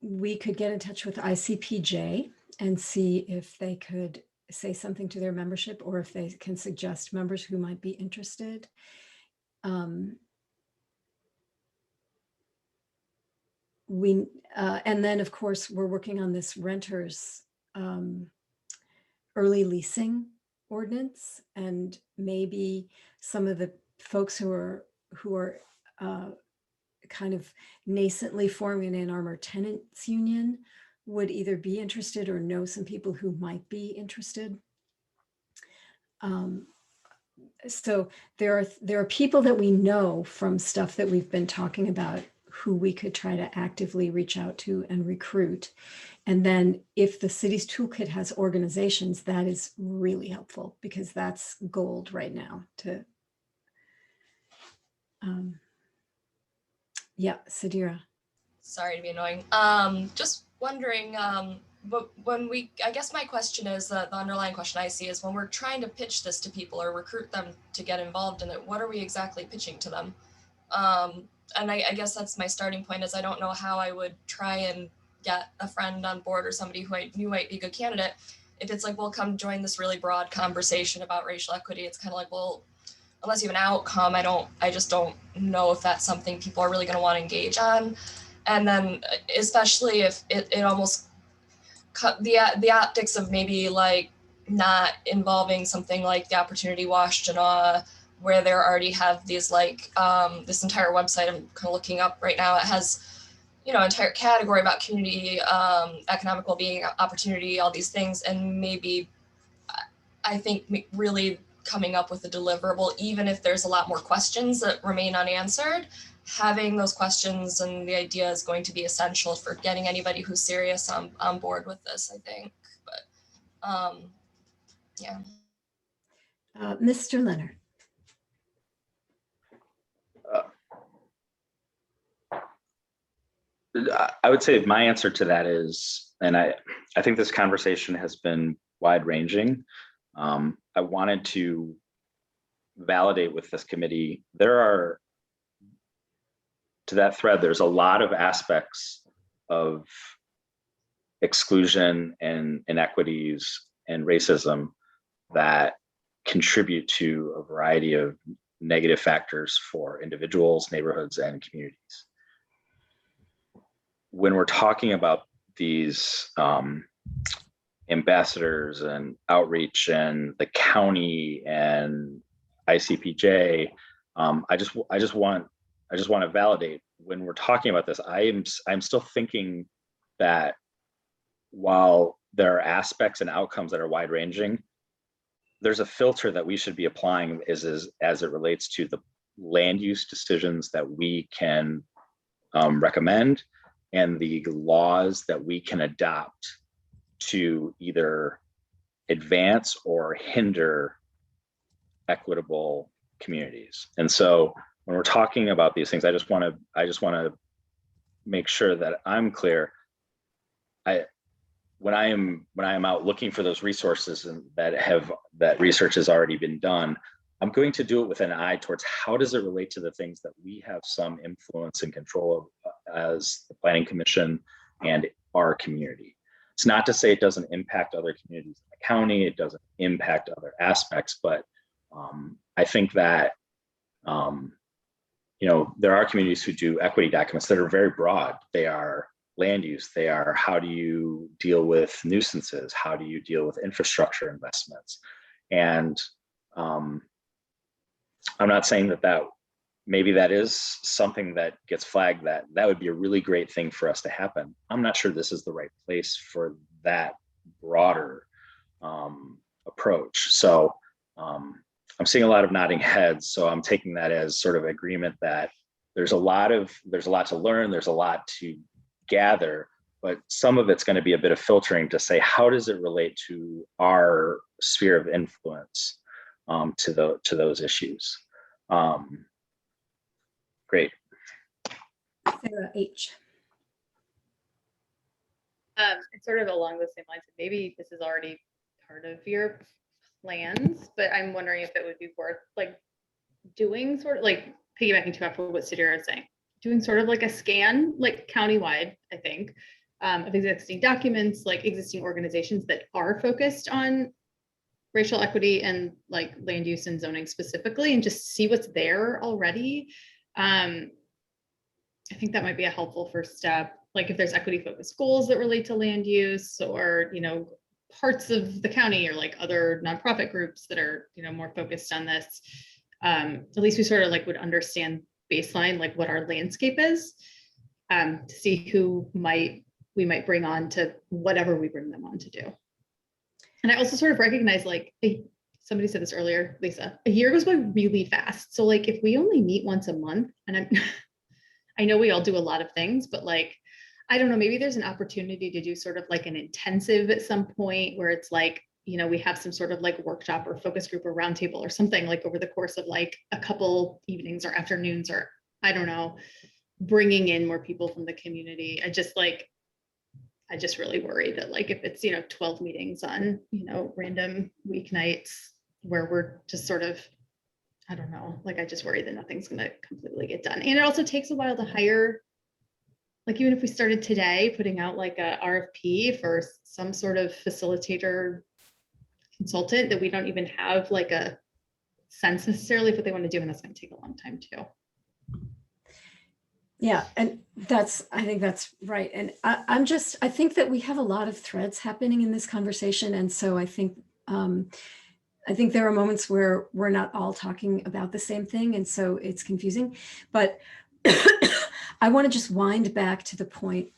We could get in touch with ICPJ and see if they could say something to their membership, or if they can suggest members who might be interested. And then of course, we're working on this renters early leasing ordinance, and maybe some of the folks who are kind of nascently forming an Ann Arbor tenants union would either be interested or know some people who might be interested. So there are people that we know from stuff that we've been talking about who we could try to actively reach out to and recruit. And then if the city's toolkit has organizations, that is really helpful, because that's gold right now to, yeah, Sadira. Sorry to be annoying. Just wondering, but I guess my question is, the underlying question I see is, when we're trying to pitch this to people or recruit them to get involved in it, what are we exactly pitching to them? And I guess that's my starting point, is I don't know how I would try and get a friend on board or somebody who I knew might be a good candidate. If it's like, well, come join this really broad conversation about racial equity, it's kind of like, well, unless you have an outcome, I just don't know if that's something people are really going to want to engage on. And then especially if it almost cut the optics of maybe like not involving something like the Opportunity Washtenaw, where they already have these like this entire website I'm kind of looking up right now. It has, entire category about community, economic well-being, opportunity, all these things. And maybe I think really coming up with a deliverable, even if there's a lot more questions that remain unanswered, having those questions and the idea is going to be essential for getting anybody who's serious on board with this, I think. But yeah. Mr. Leonard. I would say my answer to that is, and I think this conversation has been wide-ranging. I wanted to validate with this committee, to that thread, there's a lot of aspects of exclusion and inequities and racism that contribute to a variety of negative factors for individuals, neighborhoods, and communities. When we're talking about these ambassadors and outreach and the county and ICPJ, I just want to validate, when we're talking about this, I'm still thinking that while there are aspects and outcomes that are wide ranging, there's a filter that we should be applying as it relates to the land use decisions that we can recommend, and the laws that we can adopt to either advance or hinder equitable communities. And so when we're talking about these things, I just want to make sure that I'm clear. When I am out looking for those resources and that research has already been done, I'm going to do it with an eye towards how does it relate to the things that we have some influence and control of as the Planning Commission and our community. It's not to say it doesn't impact other communities in the county, it doesn't impact other aspects, but I think that you know, there are communities who do equity documents that are very broad. They are land use, they are how do you deal with nuisances, how do you deal with infrastructure investments, and I'm not saying that maybe that is something that gets flagged, that would be a really great thing for us to happen. I'm not sure this is the right place for that broader approach. So I'm seeing a lot of nodding heads. So I'm taking that as sort of agreement that there's a lot to learn, there's a lot to gather, but some of it's going to be a bit of filtering to say, how does it relate to our sphere of influence to those issues? Great. Sarah H. It's sort of along the same lines. Maybe this is already part of your plans, but I'm wondering if it would be worth like doing sort of like piggybacking to after what Sudhir is saying, doing sort of like a scan, like countywide, I think, of existing documents, like existing organizations that are focused on racial equity and like land use and zoning specifically, and just see what's there already. I think that might be a helpful first step. Like if there's equity focused goals that relate to land use, or, you know, parts of the county or like other nonprofit groups that are, you know, more focused on this, at least we sort of like would understand baseline, like what our landscape is, to see who we might bring on to whatever we bring them on to do. And I also sort of recognize, like, somebody said this earlier, Lisa, a year goes by really fast. So like, if we only meet once a month, and I know we all do a lot of things, but like, I don't know, maybe there's an opportunity to do sort of like an intensive at some point where it's like, you know, we have some sort of like workshop or focus group or roundtable or something like over the course of like a couple evenings or afternoons, or I don't know, bringing in more people from the community. I just really worry that like, if it's, you know, 12 meetings on, you know, random weeknights where we're just sort of, I don't know, like, I just worry that nothing's going to completely get done. And it also takes a while to hire, like, even if we started today, putting out like a RFP for some sort of facilitator consultant that we don't even have like a sense necessarily of what they want to do. And that's going to take a long time too. Yeah, and I think that's right. And I think that we have a lot of threads happening in this conversation. And so I think there are moments where we're not all talking about the same thing. And so it's confusing, but I want to just wind back to the point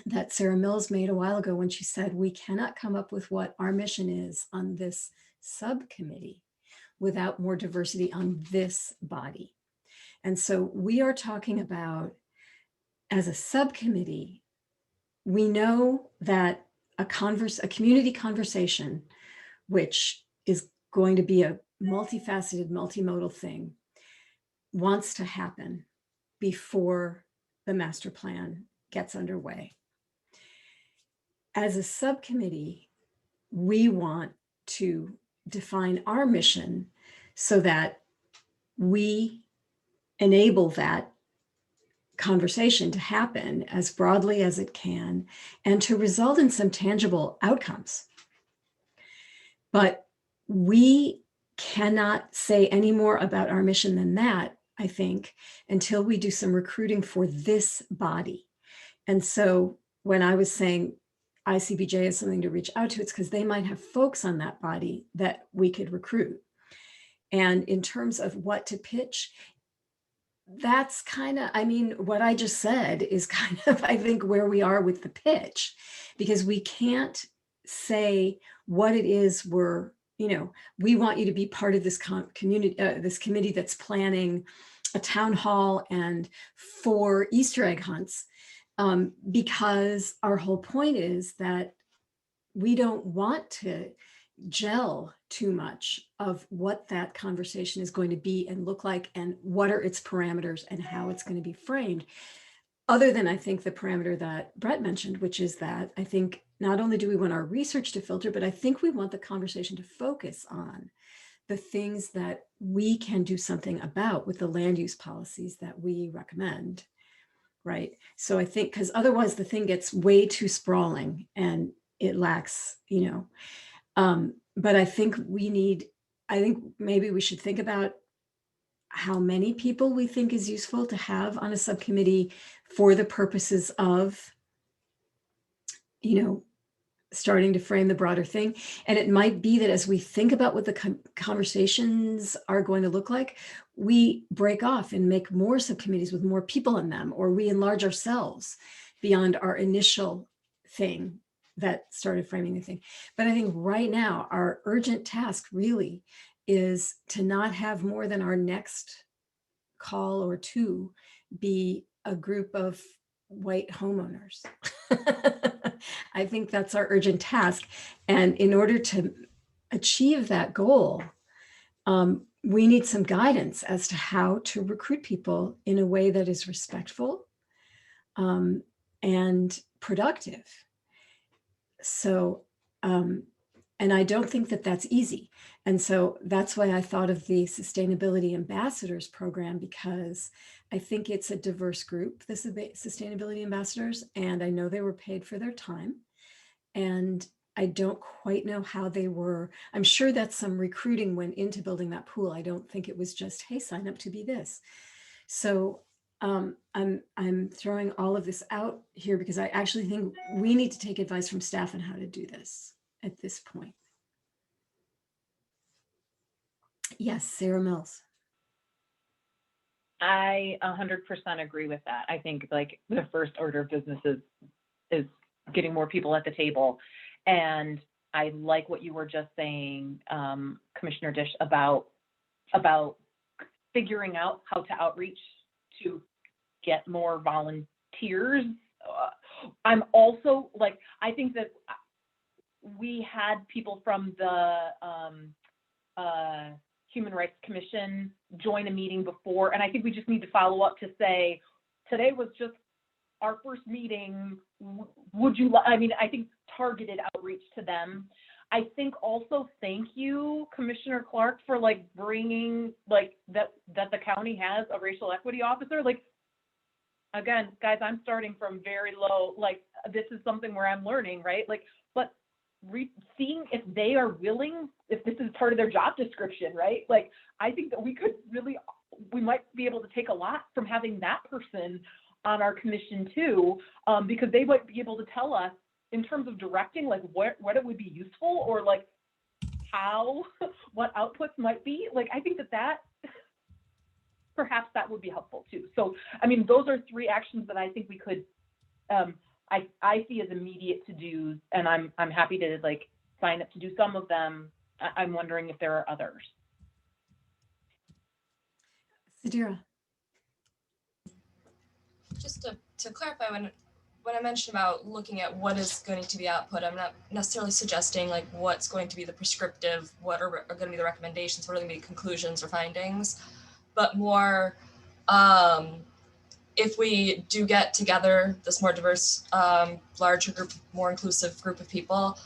that Sarah Mills made a while ago when she said, we cannot come up with what our mission is on this subcommittee without more diversity on this body. And so we are talking about, as a subcommittee, we know that a community conversation, which is going to be a multifaceted, multimodal thing, wants to happen before the master plan gets underway. As a subcommittee, we want to define our mission so that we enable that conversation to happen as broadly as it can and to result in some tangible outcomes. But we cannot say any more about our mission than that, I think, until we do some recruiting for this body. And so when I was saying ICBJ is something to reach out to, it's because they might have folks on that body that we could recruit. And in terms of what to pitch, that's kind of, I mean, what I just said is kind of, I think, where we are with the pitch, because we can't say what it is we're, you know, we want you to be part of this community, this committee that's planning a town hall and 4 Easter egg hunts, because our whole point is that we don't want to gel too much of what that conversation is going to be and look like, and what are its parameters and how it's going to be framed. Other than, I think, the parameter that Brett mentioned, which is that I think not only do we want our research to filter, but I think we want the conversation to focus on the things that we can do something about with the land use policies that we recommend, right? So I think, because otherwise the thing gets way too sprawling and it lacks, but I think maybe we should think about how many people we think is useful to have on a subcommittee for the purposes of, starting to frame the broader thing. And it might be that as we think about what the conversations are going to look like, we break off and make more subcommittees with more people in them, or we enlarge ourselves beyond our initial thing that started framing the thing. But I think right now, our urgent task really is to not have more than our next call or two be a group of white homeowners. I think that's our urgent task. And in order to achieve that goal, we need some guidance as to how to recruit people in a way that is respectful and productive. So, and I don't think that that's easy. And so that's why I thought of the Sustainability Ambassadors program, because I think it's a diverse group, the Sustainability Ambassadors, and I know they were paid for their time. And I don't quite know how they were. I'm sure that some recruiting went into building that pool. I don't think it was just, hey, sign up to be this. So I'm throwing all of this out here because I actually think we need to take advice from staff on how to do this at this point. Yes, Sarah Mills. I 100% agree with that. I think like the first order of business is getting more people at the table. And I like what you were just saying, Commissioner Dish, about figuring out how to outreach to get more volunteers. I'm also like, I think that we had people from the Human Rights Commission join a meeting before, and I think we just need to follow up to say, today was just our first meeting. Would you, I think targeted outreach to them. I think also thank you, Commissioner Clark, for like bringing like that the county has a racial equity officer. Like, again, guys, I'm starting from very low, like this is something where I'm learning, right? Like, but seeing if they are willing, if this is part of their job description, right? Like, I think that we might be able to take a lot from having that person on our commission too, because they might be able to tell us in terms of directing, like what it would be useful, or like how, what outputs might be. Like, I think that perhaps that would be helpful too. So, I mean, those are three actions that I think we could, I see as immediate to-dos, and I'm happy to like sign up to do some of them. I'm wondering if there are others. Sadira. Just to clarify, when I mentioned about looking at what is going to be output, I'm not necessarily suggesting like what's going to be the prescriptive, what are going to be the recommendations, what are going to be conclusions or findings, but more if we do get together this more diverse, larger group, more inclusive group of people,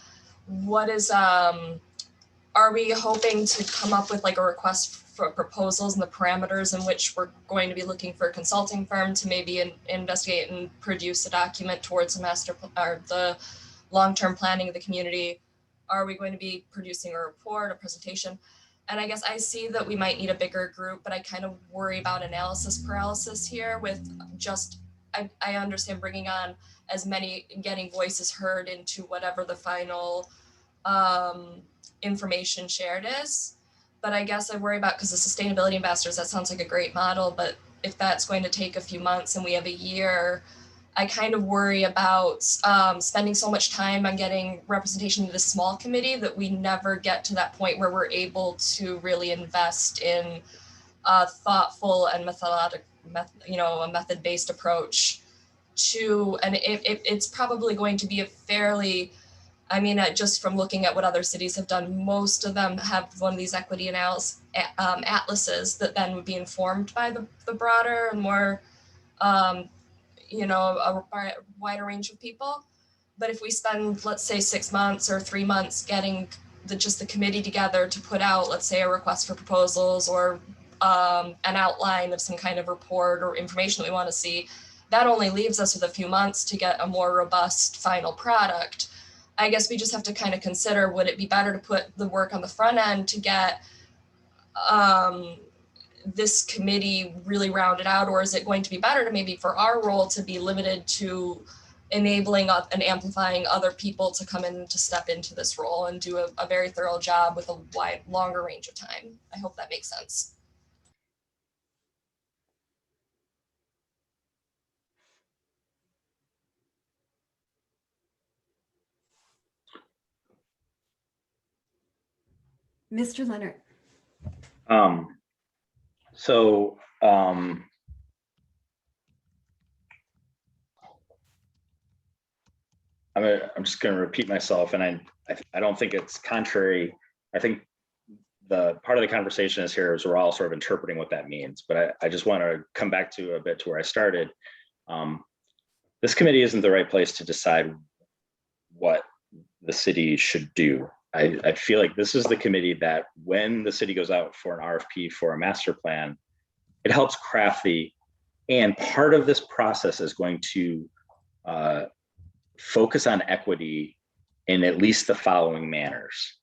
what is, are we hoping to come up with like a request for proposals and the parameters in which we're going to be looking for a consulting firm to maybe investigate and produce a document towards a master or the long-term planning of the community? Are we going to be producing a report, a presentation? And I guess I see that we might need a bigger group, but I kind of worry about analysis paralysis here with just, I understand bringing on as many, getting voices heard into whatever the final information shared is. But I guess I worry about, because the sustainability ambassadors, that sounds like a great model, but if that's going to take a few months and we have a year, I kind of worry about spending so much time on getting representation in this small committee that we never get to that point where we're able to really invest in a thoughtful and a method-based approach to, and it's probably going to be a fairly, I mean, just from looking at what other cities have done, most of them have one of these equity analysis atlases that then would be informed by the broader and more, a wider range of people. But if we spend, let's say, 6 months or 3 months getting just the committee together to put out, let's say, a request for proposals or an outline of some kind of report or information that we want to see, that only leaves us with a few months to get a more robust final product. I guess we just have to kind of consider, would it be better to put the work on the front end to get this committee really rounded out, or is it going to be better to maybe for our role to be limited to enabling and amplifying other people to come in to step into this role and do a very thorough job with a longer range of time? I hope that makes sense. Mr. Leonard. I'm just going to repeat myself, and I don't think it's contrary. I think the part of the conversation is here is we're all sort of interpreting what that means, but I just want to come back to a bit to where I started. This committee isn't the right place to decide what the city should do. I feel like this is the committee that when the city goes out for an RFP for a master plan, it helps craft and part of this process is going to focus on equity in at least the following manners.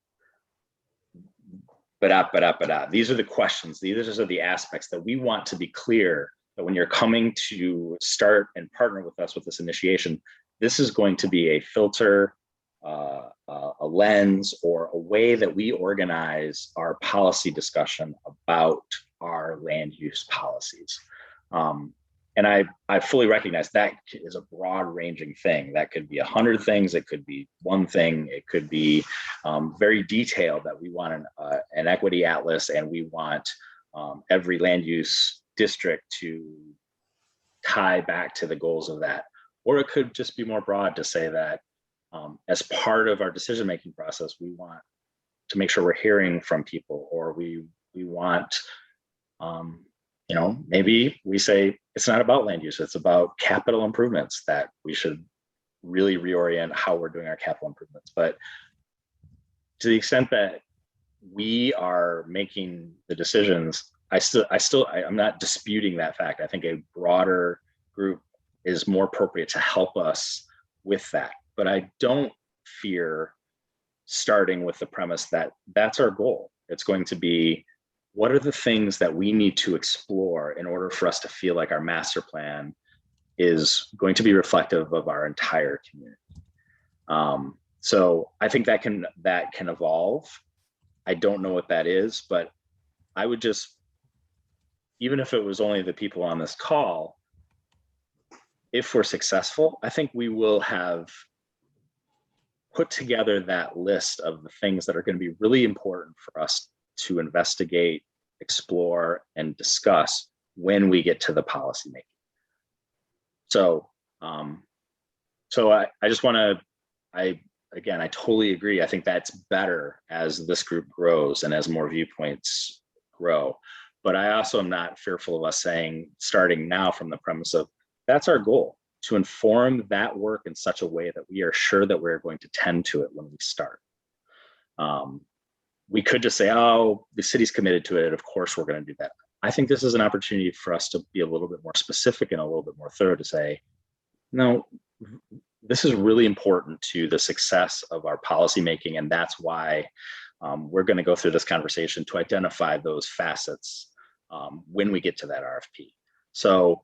These are the questions, these are the aspects that we want to be clear that when you're coming to start and partner with us with this initiation, this is going to be a filter, a lens, or a way that we organize our policy discussion about our land use policies. And I fully recognize that is a broad ranging thing. That could be 100 things. It could be one thing. It could be very detailed that we want an equity atlas and we want every land use district to tie back to the goals of that. Or it could just be more broad to say that as part of our decision-making process, we want to make sure we're hearing from people, or we want, maybe we say it's not about land use, it's about capital improvements, that we should really reorient how we're doing our capital improvements. But to the extent that we are making the decisions, I'm not disputing that fact. I think a broader group is more appropriate to help us with that. But I don't fear starting with the premise that that's our goal. It's going to be, what are the things that we need to explore in order for us to feel like our master plan is going to be reflective of our entire community? So I think that can evolve. I don't know what that is, but I would just, even if it was only the people on this call, if we're successful, I think we will have put together that list of the things that are going to be really important for us to investigate, explore, and discuss when we get to the policy making. So, I just want to, I totally agree. I think that's better as this group grows and as more viewpoints grow. But I also am not fearful of us starting now from the premise of that's our goal, to inform that work in such a way that we are sure that we're going to tend to it when we start. We could just say, oh, the city's committed to it, of course we're going to do that. I think this is an opportunity for us to be a little bit more specific and a little bit more thorough, to say, no, this is really important to the success of our policymaking, and that's why we're going to go through this conversation to identify those facets when we get to that RFP. So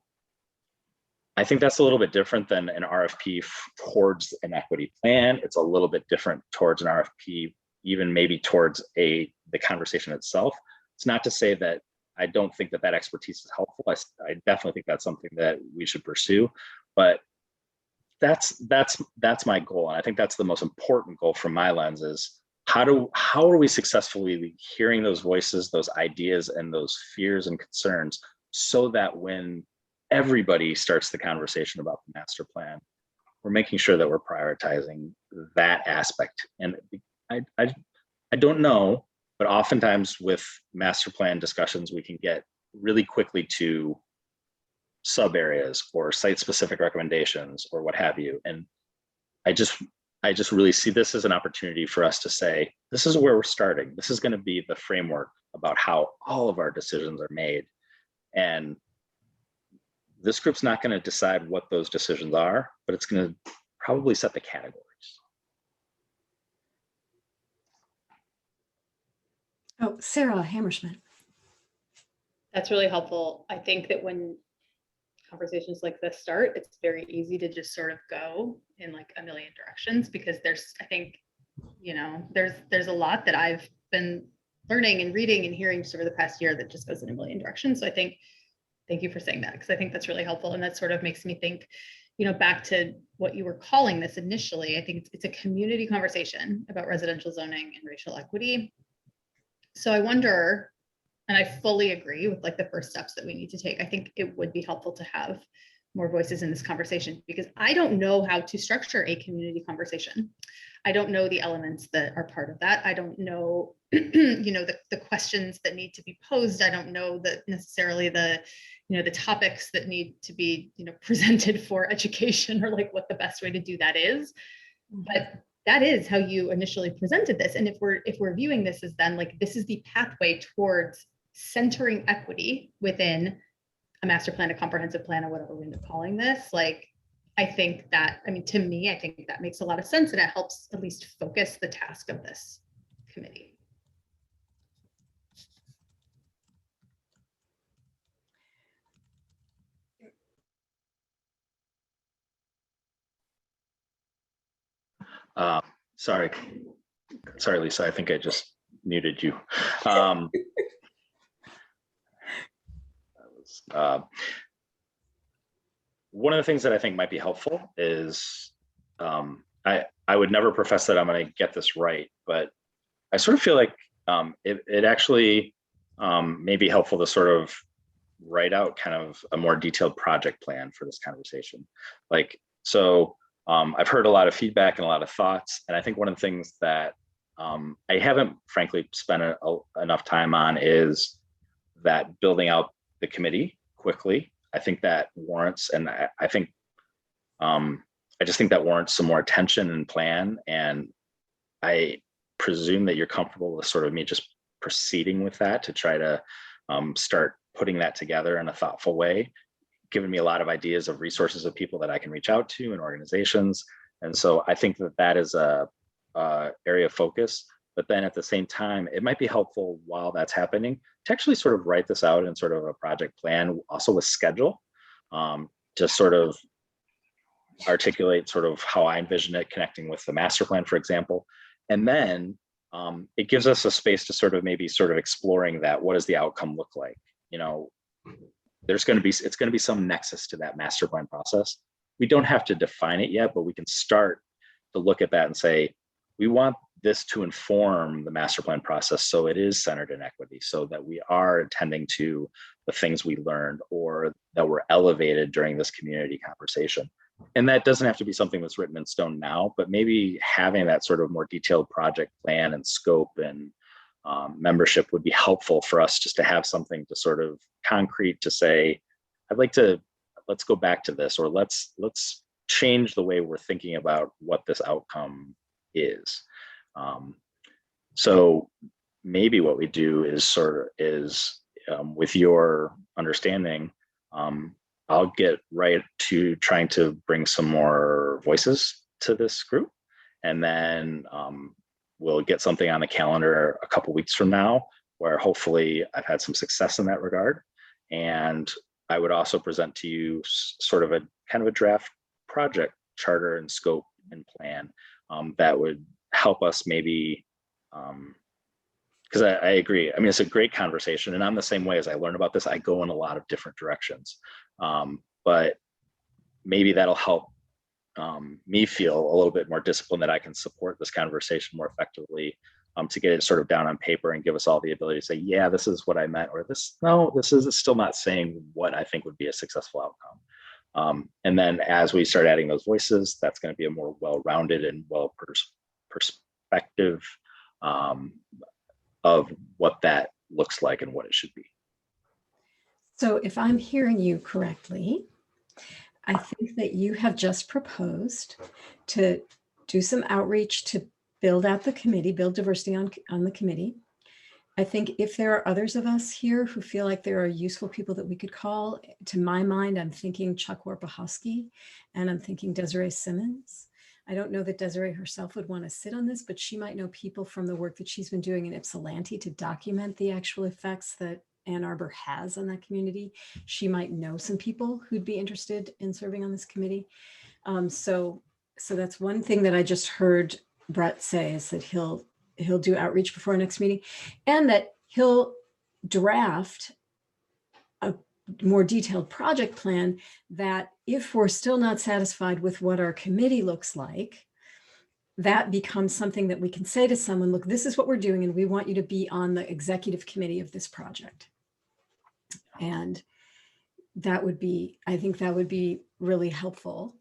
I think that's a little bit different than an RFP towards an equity plan. It's a little bit different towards an RFP, even maybe towards the conversation itself. It's not to say that I don't think that expertise is helpful. I definitely think that's something that we should pursue, but that's my goal. And I think that's the most important goal from my lens, is how are we successfully hearing those voices, those ideas, and those fears and concerns, so that when everybody starts the conversation about the master plan, we're making sure that we're prioritizing that aspect. And I don't know, but oftentimes with master plan discussions, we can get really quickly to sub areas or site specific recommendations or what have you. And I just really see this as an opportunity for us to say, this is where we're starting. This is going to be the framework about how all of our decisions are made. And this group's not going to decide what those decisions are, but it's going to probably set the categories. Oh, Sarah Hammerschmidt. That's really helpful. I think that when conversations like this start, it's very easy to just sort of go in like a million directions, because I think, there's a lot that I've been learning and reading and hearing just over the past year that just goes in a million directions. So I think, thank you for saying that, because I think that's really helpful. And that sort of makes me think, back to what you were calling this initially. I think it's a community conversation about residential zoning and racial equity. So I wonder, and I fully agree with like the first steps that we need to take. I think it would be helpful to have more voices in this conversation, because I don't know how to structure a community conversation. I don't know the elements that are part of that. I don't know, the questions that need to be posed. I don't know that necessarily the topics that need to be, presented for education, or like what the best way to do that is. But that is how you initially presented this. And if we're viewing this as then like, this is the pathway towards centering equity within a master plan, a comprehensive plan, or whatever we end up calling this, like, I think that, to me, I think that makes a lot of sense, and it helps at least focus the task of this committee. Sorry, Lisa, I think I just muted you. One of the things that I think might be helpful is, I would never profess that I'm going to get this right, but I sort of feel like it actually may be helpful to sort of write out kind of a more detailed project plan for this conversation. Like, so I've heard a lot of feedback and a lot of thoughts, and I think one of the things that I haven't frankly spent enough time on is that building out the committee quickly. I think that warrants, and I think, I just think that warrants some more attention and plan. And I presume that you're comfortable with sort of me just proceeding with that to try to start putting that together in a thoughtful way, giving me a lot of ideas of resources of people that I can reach out to and organizations. And so I think that that is a area of focus. But then at the same time, it might be helpful while that's happening to actually sort of write this out in sort of a project plan, also with schedule, to sort of articulate sort of how I envision it connecting with the master plan, for example. And then it gives us a space to sort of maybe sort of exploring that. What does the outcome look like? It's going to be some nexus to that master plan process. We don't have to define it yet, but we can start to look at that and say, we want this to inform the master plan process so it is centered in equity, so that we are attending to the things we learned or that were elevated during this community conversation. And that doesn't have to be something that's written in stone now, but maybe having that sort of more detailed project plan and scope and membership would be helpful for us, just to have something to sort of concrete to say, let's go back to this, or let's change the way we're thinking about what this outcome is. So maybe what we do is with your understanding, I'll get right to trying to bring some more voices to this group, and then we'll get something on the calendar a couple weeks from now, where hopefully I've had some success in that regard. And I would also present to you sort of a kind of a draft project charter and scope and plan that would help us maybe, because I agree. I mean, it's a great conversation, and I'm the same way. As I learn about this, I go in a lot of different directions, but maybe that'll help me feel a little bit more disciplined, that I can support this conversation more effectively, to get it sort of down on paper and give us all the ability to say, yeah, this is what I meant, or this is still not saying what I think would be a successful outcome. And then as we start adding those voices, that's going to be a more well-rounded and perspective of what that looks like and what it should be. So if I'm hearing you correctly, I think that you have just proposed to do some outreach to build out the committee, build diversity on the committee. I think if there are others of us here who feel like there are useful people that we could call, to my mind, I'm thinking Chuck Warpahowski and I'm thinking Desiree Simmons. I don't know that Desiree herself would want to sit on this, but she might know people from the work that she's been doing in Ypsilanti to document the actual effects that Ann Arbor has on that community. She might know some people who'd be interested in serving on this committee. So that's one thing that I just heard Brett say, is that he'll do outreach before our next meeting, and that he'll draft a more detailed project plan that, if we're still not satisfied with what our committee looks like, that becomes something that we can say to someone, look, this is what we're doing, and we want you to be on the executive committee of this project. And that would be, I think that would be really helpful.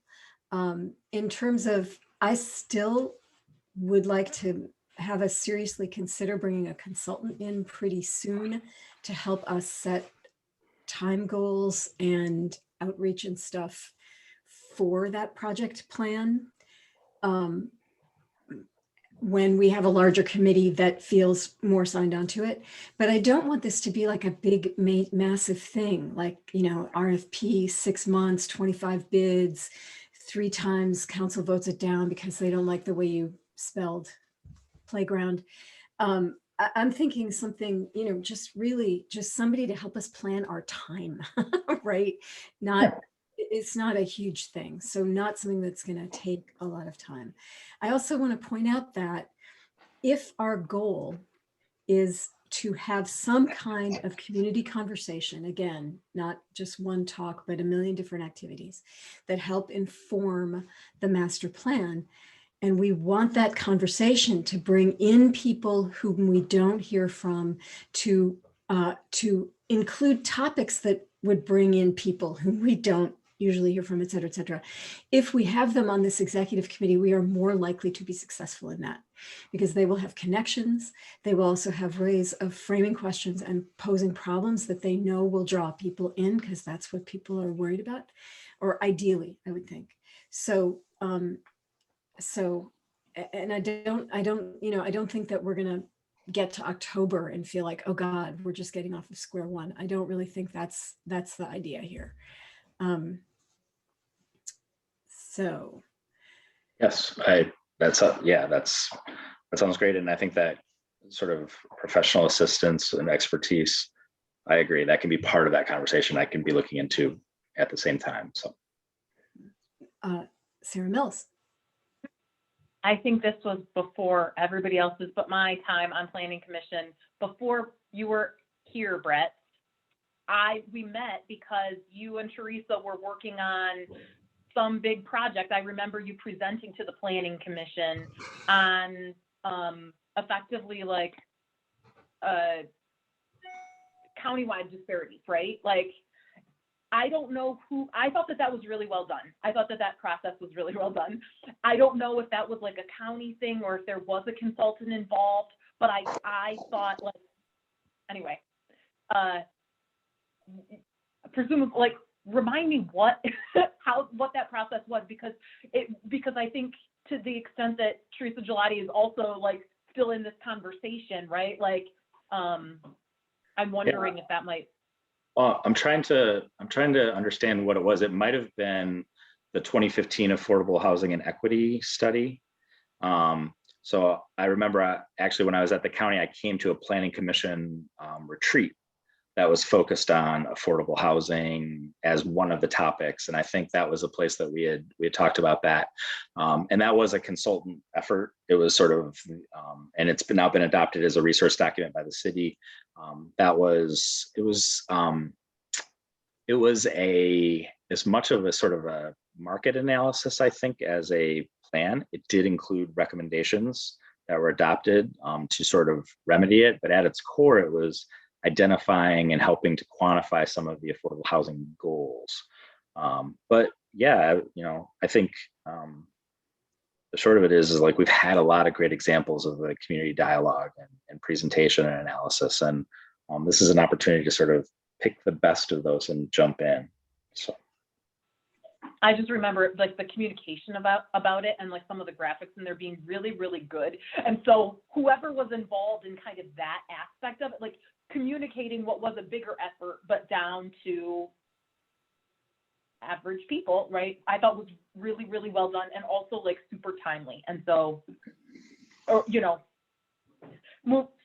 In terms of, I still would like to have us seriously consider bringing a consultant in pretty soon to help us set time goals and outreach and stuff for that project plan. When we have a larger committee that feels more signed on to it. But I don't want this to be like a big, massive thing, like, you know, RFP, 6 months, 25 bids, 3 times council votes it down because they don't like the way you spelled playground. I'm thinking something, you know, just really just somebody to help us plan our time, right? It's not a huge thing. So not something that's going to take a lot of time. I also want to point out that if our goal is to have some kind of community conversation, again, not just one talk, but a million different activities that help inform the master plan, and we want that conversation to bring in people whom we don't hear from, to include topics that would bring in people whom we don't usually hear from, et cetera, et cetera. If we have them on this executive committee, we are more likely to be successful in that, because they will have connections. They will also have ways of framing questions and posing problems that they know will draw people in, because that's what people are worried about, or ideally, I would think. So, and I don't think that we're going to get to October and feel like, oh God, we're just getting off of square one. I don't really think that's the idea here. So. Yes, that sounds great. And I think that sort of professional assistance and expertise, I agree, that can be part of that conversation I can be looking into at the same time. So. Sarah Mills. I think this was before everybody else's, but my time on Planning Commission, before you were here, Brett. We met because you and Teresa were working on some big project. I remember you presenting to the Planning Commission on effectively like countywide disparities, right? Like, I don't know who, I thought that was really well done. I thought that process was really well done. I don't know if that was like a county thing or if there was a consultant involved, but I thought, like, anyway, presumably, like, remind me what that process was, because I think to the extent that Teresa Gelati is also like still in this conversation, right? Like, I'm wondering if that might. Well, I'm trying to understand what it was. It might have been the 2015 Affordable Housing and Equity Study. So I remember actually when I was at the county, I came to a Planning Commission retreat that was focused on affordable housing as one of the topics. And I think that was a place that we had talked about that. And that was a consultant effort. It was sort of, and it's now been adopted as a resource document by the city. It was as much of a sort of a market analysis, I think, as a plan. It did include recommendations that were adopted to sort of remedy it. But at its core, it was identifying and helping to quantify some of the affordable housing goals. But yeah, I think the short of it is like we've had a lot of great examples of the community dialogue and presentation and analysis, and this is an opportunity to sort of pick the best of those and jump in. So I just remember like the communication about it and like some of the graphics in there being really, really good. And so whoever was involved in kind of that aspect of it, like communicating what was a bigger effort, but down to average people, right? I thought was really, really well done and also like super timely. And so, or, you know,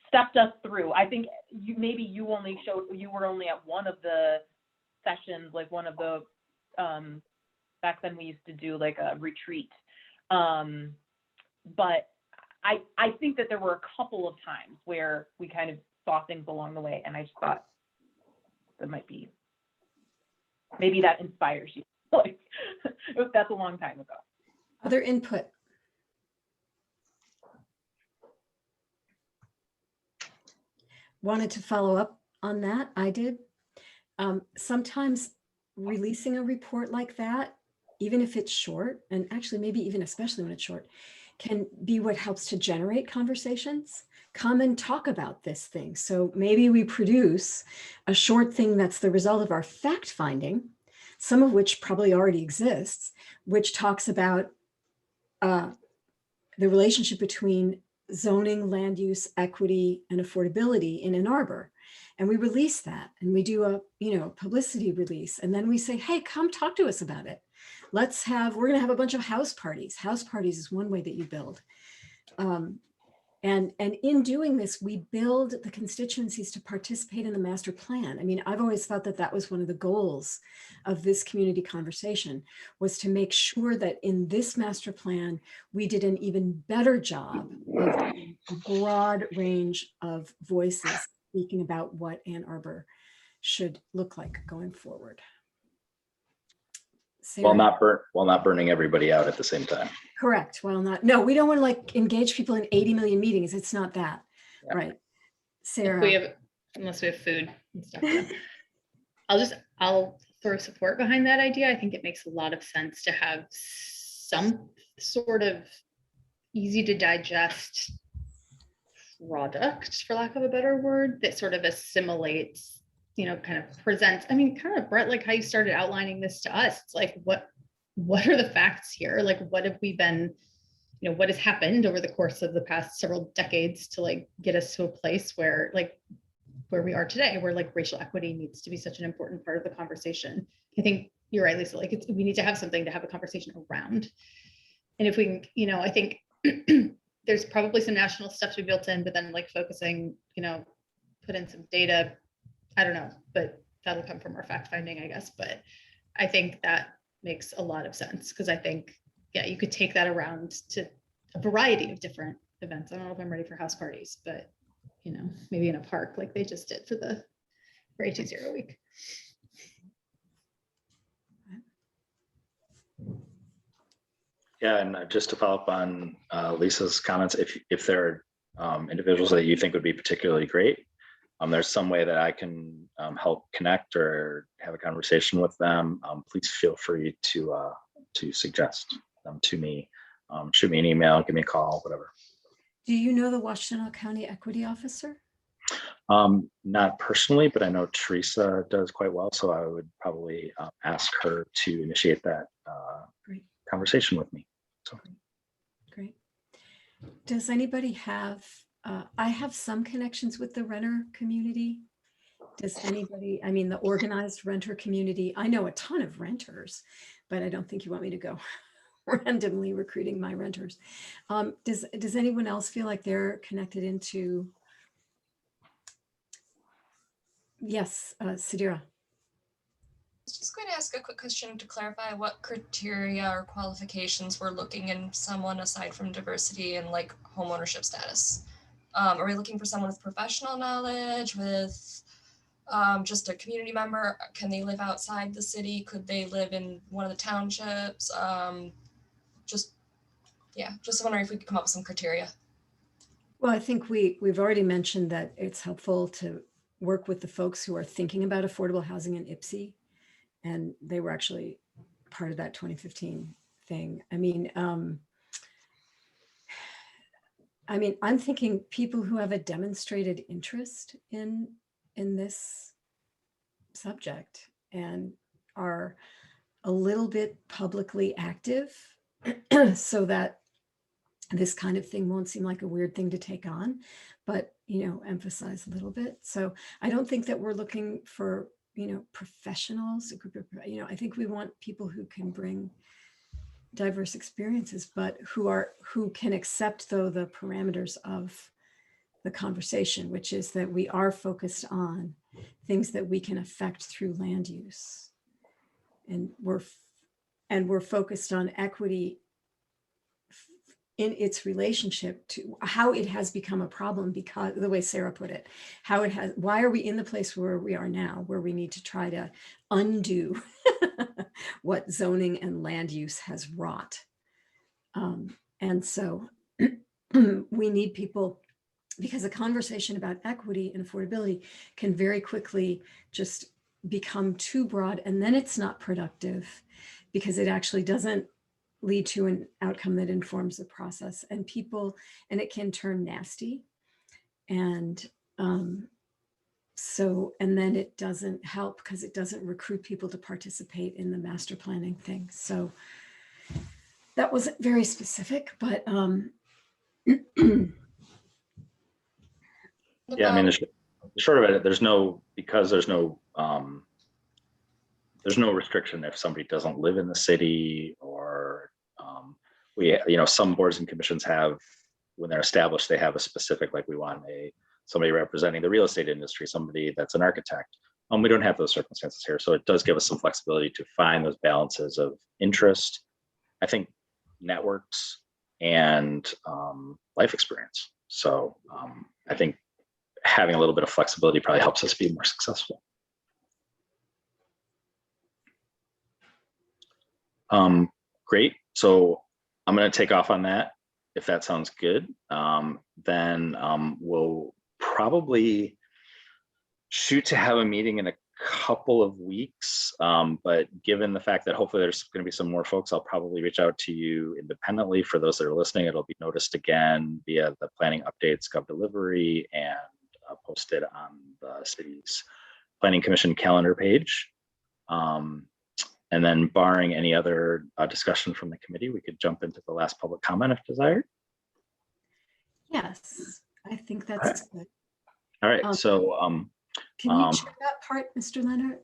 stepped us through. I think you were only at one of the sessions, like one of the, back then we used to do like a retreat. But I think that there were a couple of times where we kind of saw things along the way, and I just thought that might be, maybe that inspires you. Like, that's a long time ago. Other input? Wanted to follow up on that. I did. Sometimes releasing a report like that, even if it's short, and actually maybe even especially when it's short, can be what helps to generate conversations. Come and talk about this thing. So maybe we produce a short thing that's the result of our fact finding, some of which probably already exists, which talks about the relationship between zoning, land use, equity, and affordability in Ann Arbor. And we release that, and we do a, publicity release. And then we say, hey, come talk to us about it. We're going to have a bunch of house parties. House parties is one way that you build. And in doing this, we build the constituencies to participate in the master plan. I mean, I've always thought that that was one of the goals of this community conversation, was to make sure that in this master plan, we did an even better job of a broad range of voices speaking about what Ann Arbor should look like going forward. Sarah? While not burning everybody out at the same time. Correct. No, we don't want to like engage people in 80 million meetings. It's not that, yeah. Right? Sarah? Unless we have food and stuff. I'll throw support behind that idea. I think it makes a lot of sense to have some sort of easy to digest product, for lack of a better word, that sort of assimilates, kind of presents, kind of, Brett, like how you started outlining this to us. It's like, what are the facts here? Like, what have we been, what has happened over the course of the past several decades to like get us to a place where we are today, where like racial equity needs to be such an important part of the conversation. I think you're right, Lisa, like we need to have something to have a conversation around. And if we can, I think there's probably some national stuff to be built in, but then like focusing, put in some data, I don't know, but that'll come from our fact finding, I guess. But I think that makes a lot of sense, because I think, yeah, you could take that around to a variety of different events. I don't know if I'm ready for house parties, but maybe in a park like they just did for AT0 week. Yeah, and just to follow up on Lisa's comments, if there are individuals that you think would be particularly great, there's some way that I can help connect or have a conversation with them, please feel free to suggest them to me. Shoot me an email, give me a call, whatever. Do you know the Washtenaw County Equity Officer? Not personally, but I know Teresa does quite well, so I would probably ask her to initiate that conversation with me. So. Great. Does anybody have, I have some connections with the renter community. Does anybody, the organized renter community, I know a ton of renters, but I don't think you want me to go randomly recruiting my renters. Does anyone else feel like they're connected into? Yes, Sadira. I was just going to ask a quick question to clarify what criteria or qualifications we're looking in someone aside from diversity and like home ownership status. Are we looking for someone with professional knowledge, with just a community member? Can they live outside the city? Could they live in one of the townships? Just wondering if we could come up with some criteria. Well, I think we've already mentioned that it's helpful to work with the folks who are thinking about affordable housing in IPSI. And they were actually part of that 2015 thing. I'm thinking people who have a demonstrated interest in this subject and are a little bit publicly active so that this kind of thing won't seem like a weird thing to take on, but, emphasize a little bit. So I don't think that we're looking for, professionals, a group of, I think we want people who can bring diverse experiences, but who can accept, though, the parameters of the conversation, which is that we are focused on things that we can affect through land use. And we're focused on equity in its relationship to how it has become a problem, because the way Sarah put it, why are we in the place where we are now, where we need to try to undo what zoning and land use has wrought. And so we need people, because a conversation about equity and affordability can very quickly just become too broad, and then it's not productive because it actually doesn't lead to an outcome that informs the process, and it can turn nasty. And and then it doesn't help because it doesn't recruit people to participate in the master planning thing. So that wasn't very specific, but yeah, I mean, the short of it, there's no restriction if somebody doesn't live in the city, or some boards and commissions have, when they're established, they have a specific, like, we want somebody representing the real estate industry, somebody that's an architect. We don't have those circumstances here, so it does give us some flexibility to find those balances of interest, I think, networks, and life experience. So I think having a little bit of flexibility probably helps us be more successful. Great. So I'm going to take off on that, if that sounds good. Then we'll probably shoot to have a meeting in a couple of weeks. But given the fact that hopefully there's going to be some more folks, I'll probably reach out to you independently. For those that are listening, it'll be noticed again via the planning updates, Gov Delivery, and posted on the city's planning commission calendar page. And then barring any other discussion from the committee, we could jump into the last public comment if desired. yes, I think that's good. All right, so Can you chair that part, Mr. Leonard?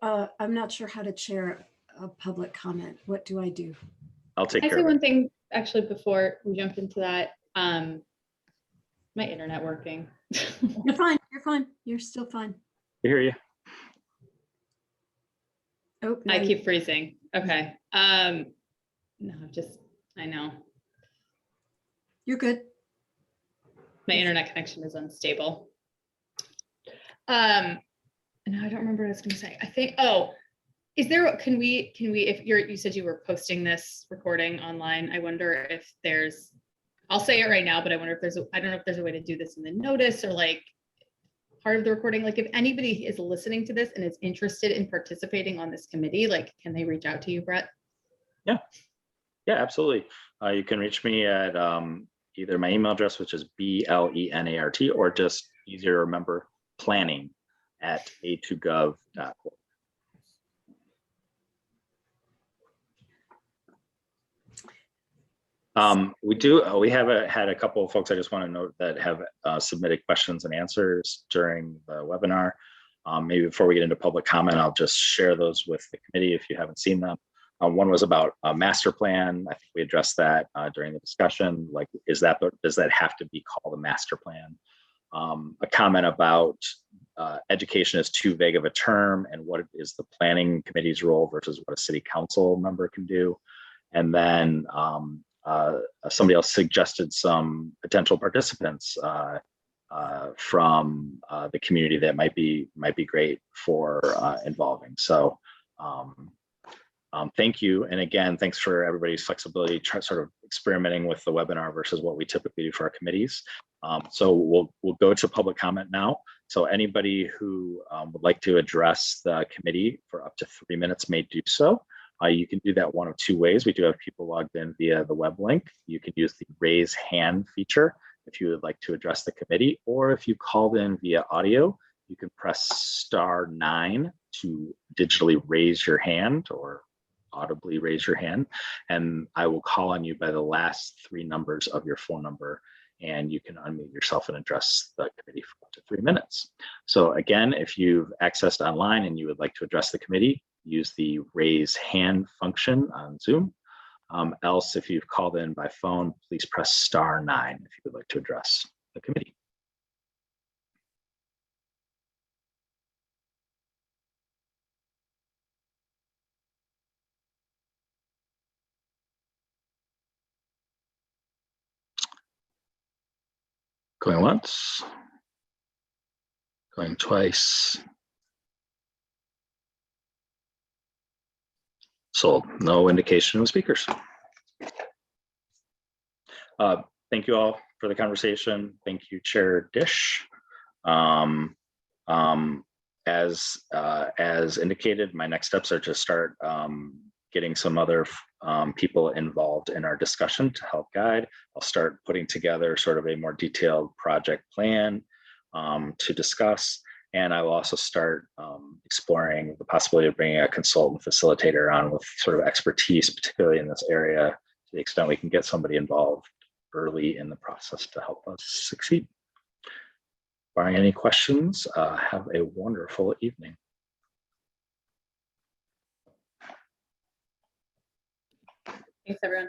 I'm not sure how to chair a public comment. What do I do? I'll take I care say of it. one thing actually before we jump into that. My internet working. You're fine. You're fine. You're still fine. I hear you. Oh, no, I keep freezing. Okay. No, I know. you're good. My internet connection is unstable. And I don't remember what I was going to say. I think, can we, if you said you were posting this recording online, I wonder if I'll say it right now, but I wonder if I don't know if there's a way to do this in the notice, or like part of the recording. Like, if anybody is listening to this and is interested in participating on this committee, like, can they reach out to you, Brett? Yeah, absolutely. You can reach me at either my email address, which is BLENART, or just easier to remember, planning@a2gov.org. We have had a couple of folks I just want to note that have submitted questions and answers during the webinar. Maybe before we get into public comment, I'll just share those with the committee if you haven't seen them. One was about a master plan. I think we addressed that during the discussion. Like, does that have to be called a master plan? A comment about education is too vague of a term, and what is the planning committee's role versus what a city council member can do. And then somebody else suggested some potential participants from the community that might be great for involving. So thank you. And again, thanks for everybody's flexibility, sort of experimenting with the webinar versus what we typically do for our committees. So we'll go to public comment now. So anybody who would like to address the committee for up to 3 minutes may do so. You can do that one of two ways. We do have people logged in via the web link. You can use the raise hand feature if you would like to address the committee, or if you called in via audio, you can press *9 to digitally raise your hand or audibly raise your hand, and I will call on you by the last 3 numbers of your phone number, and you can unmute yourself and address the committee for up to 3 minutes. So again, if you've accessed online and you would like to address the committee, use the raise hand function on Zoom. Else, if you've called in by phone, please press *9 if you would like to address the committee. Going once, going twice. Sold. No indication of speakers. Thank you all for the conversation. Thank you, Chair Dish. As indicated, my next steps are to start getting some other people involved in our discussion to help guide. I'll start putting together sort of a more detailed project plan to discuss. And I will also start exploring the possibility of bringing a consultant facilitator on with sort of expertise, particularly in this area, to the extent we can get somebody involved early in the process to help us succeed. Barring any questions, have a wonderful evening. Thanks, everyone.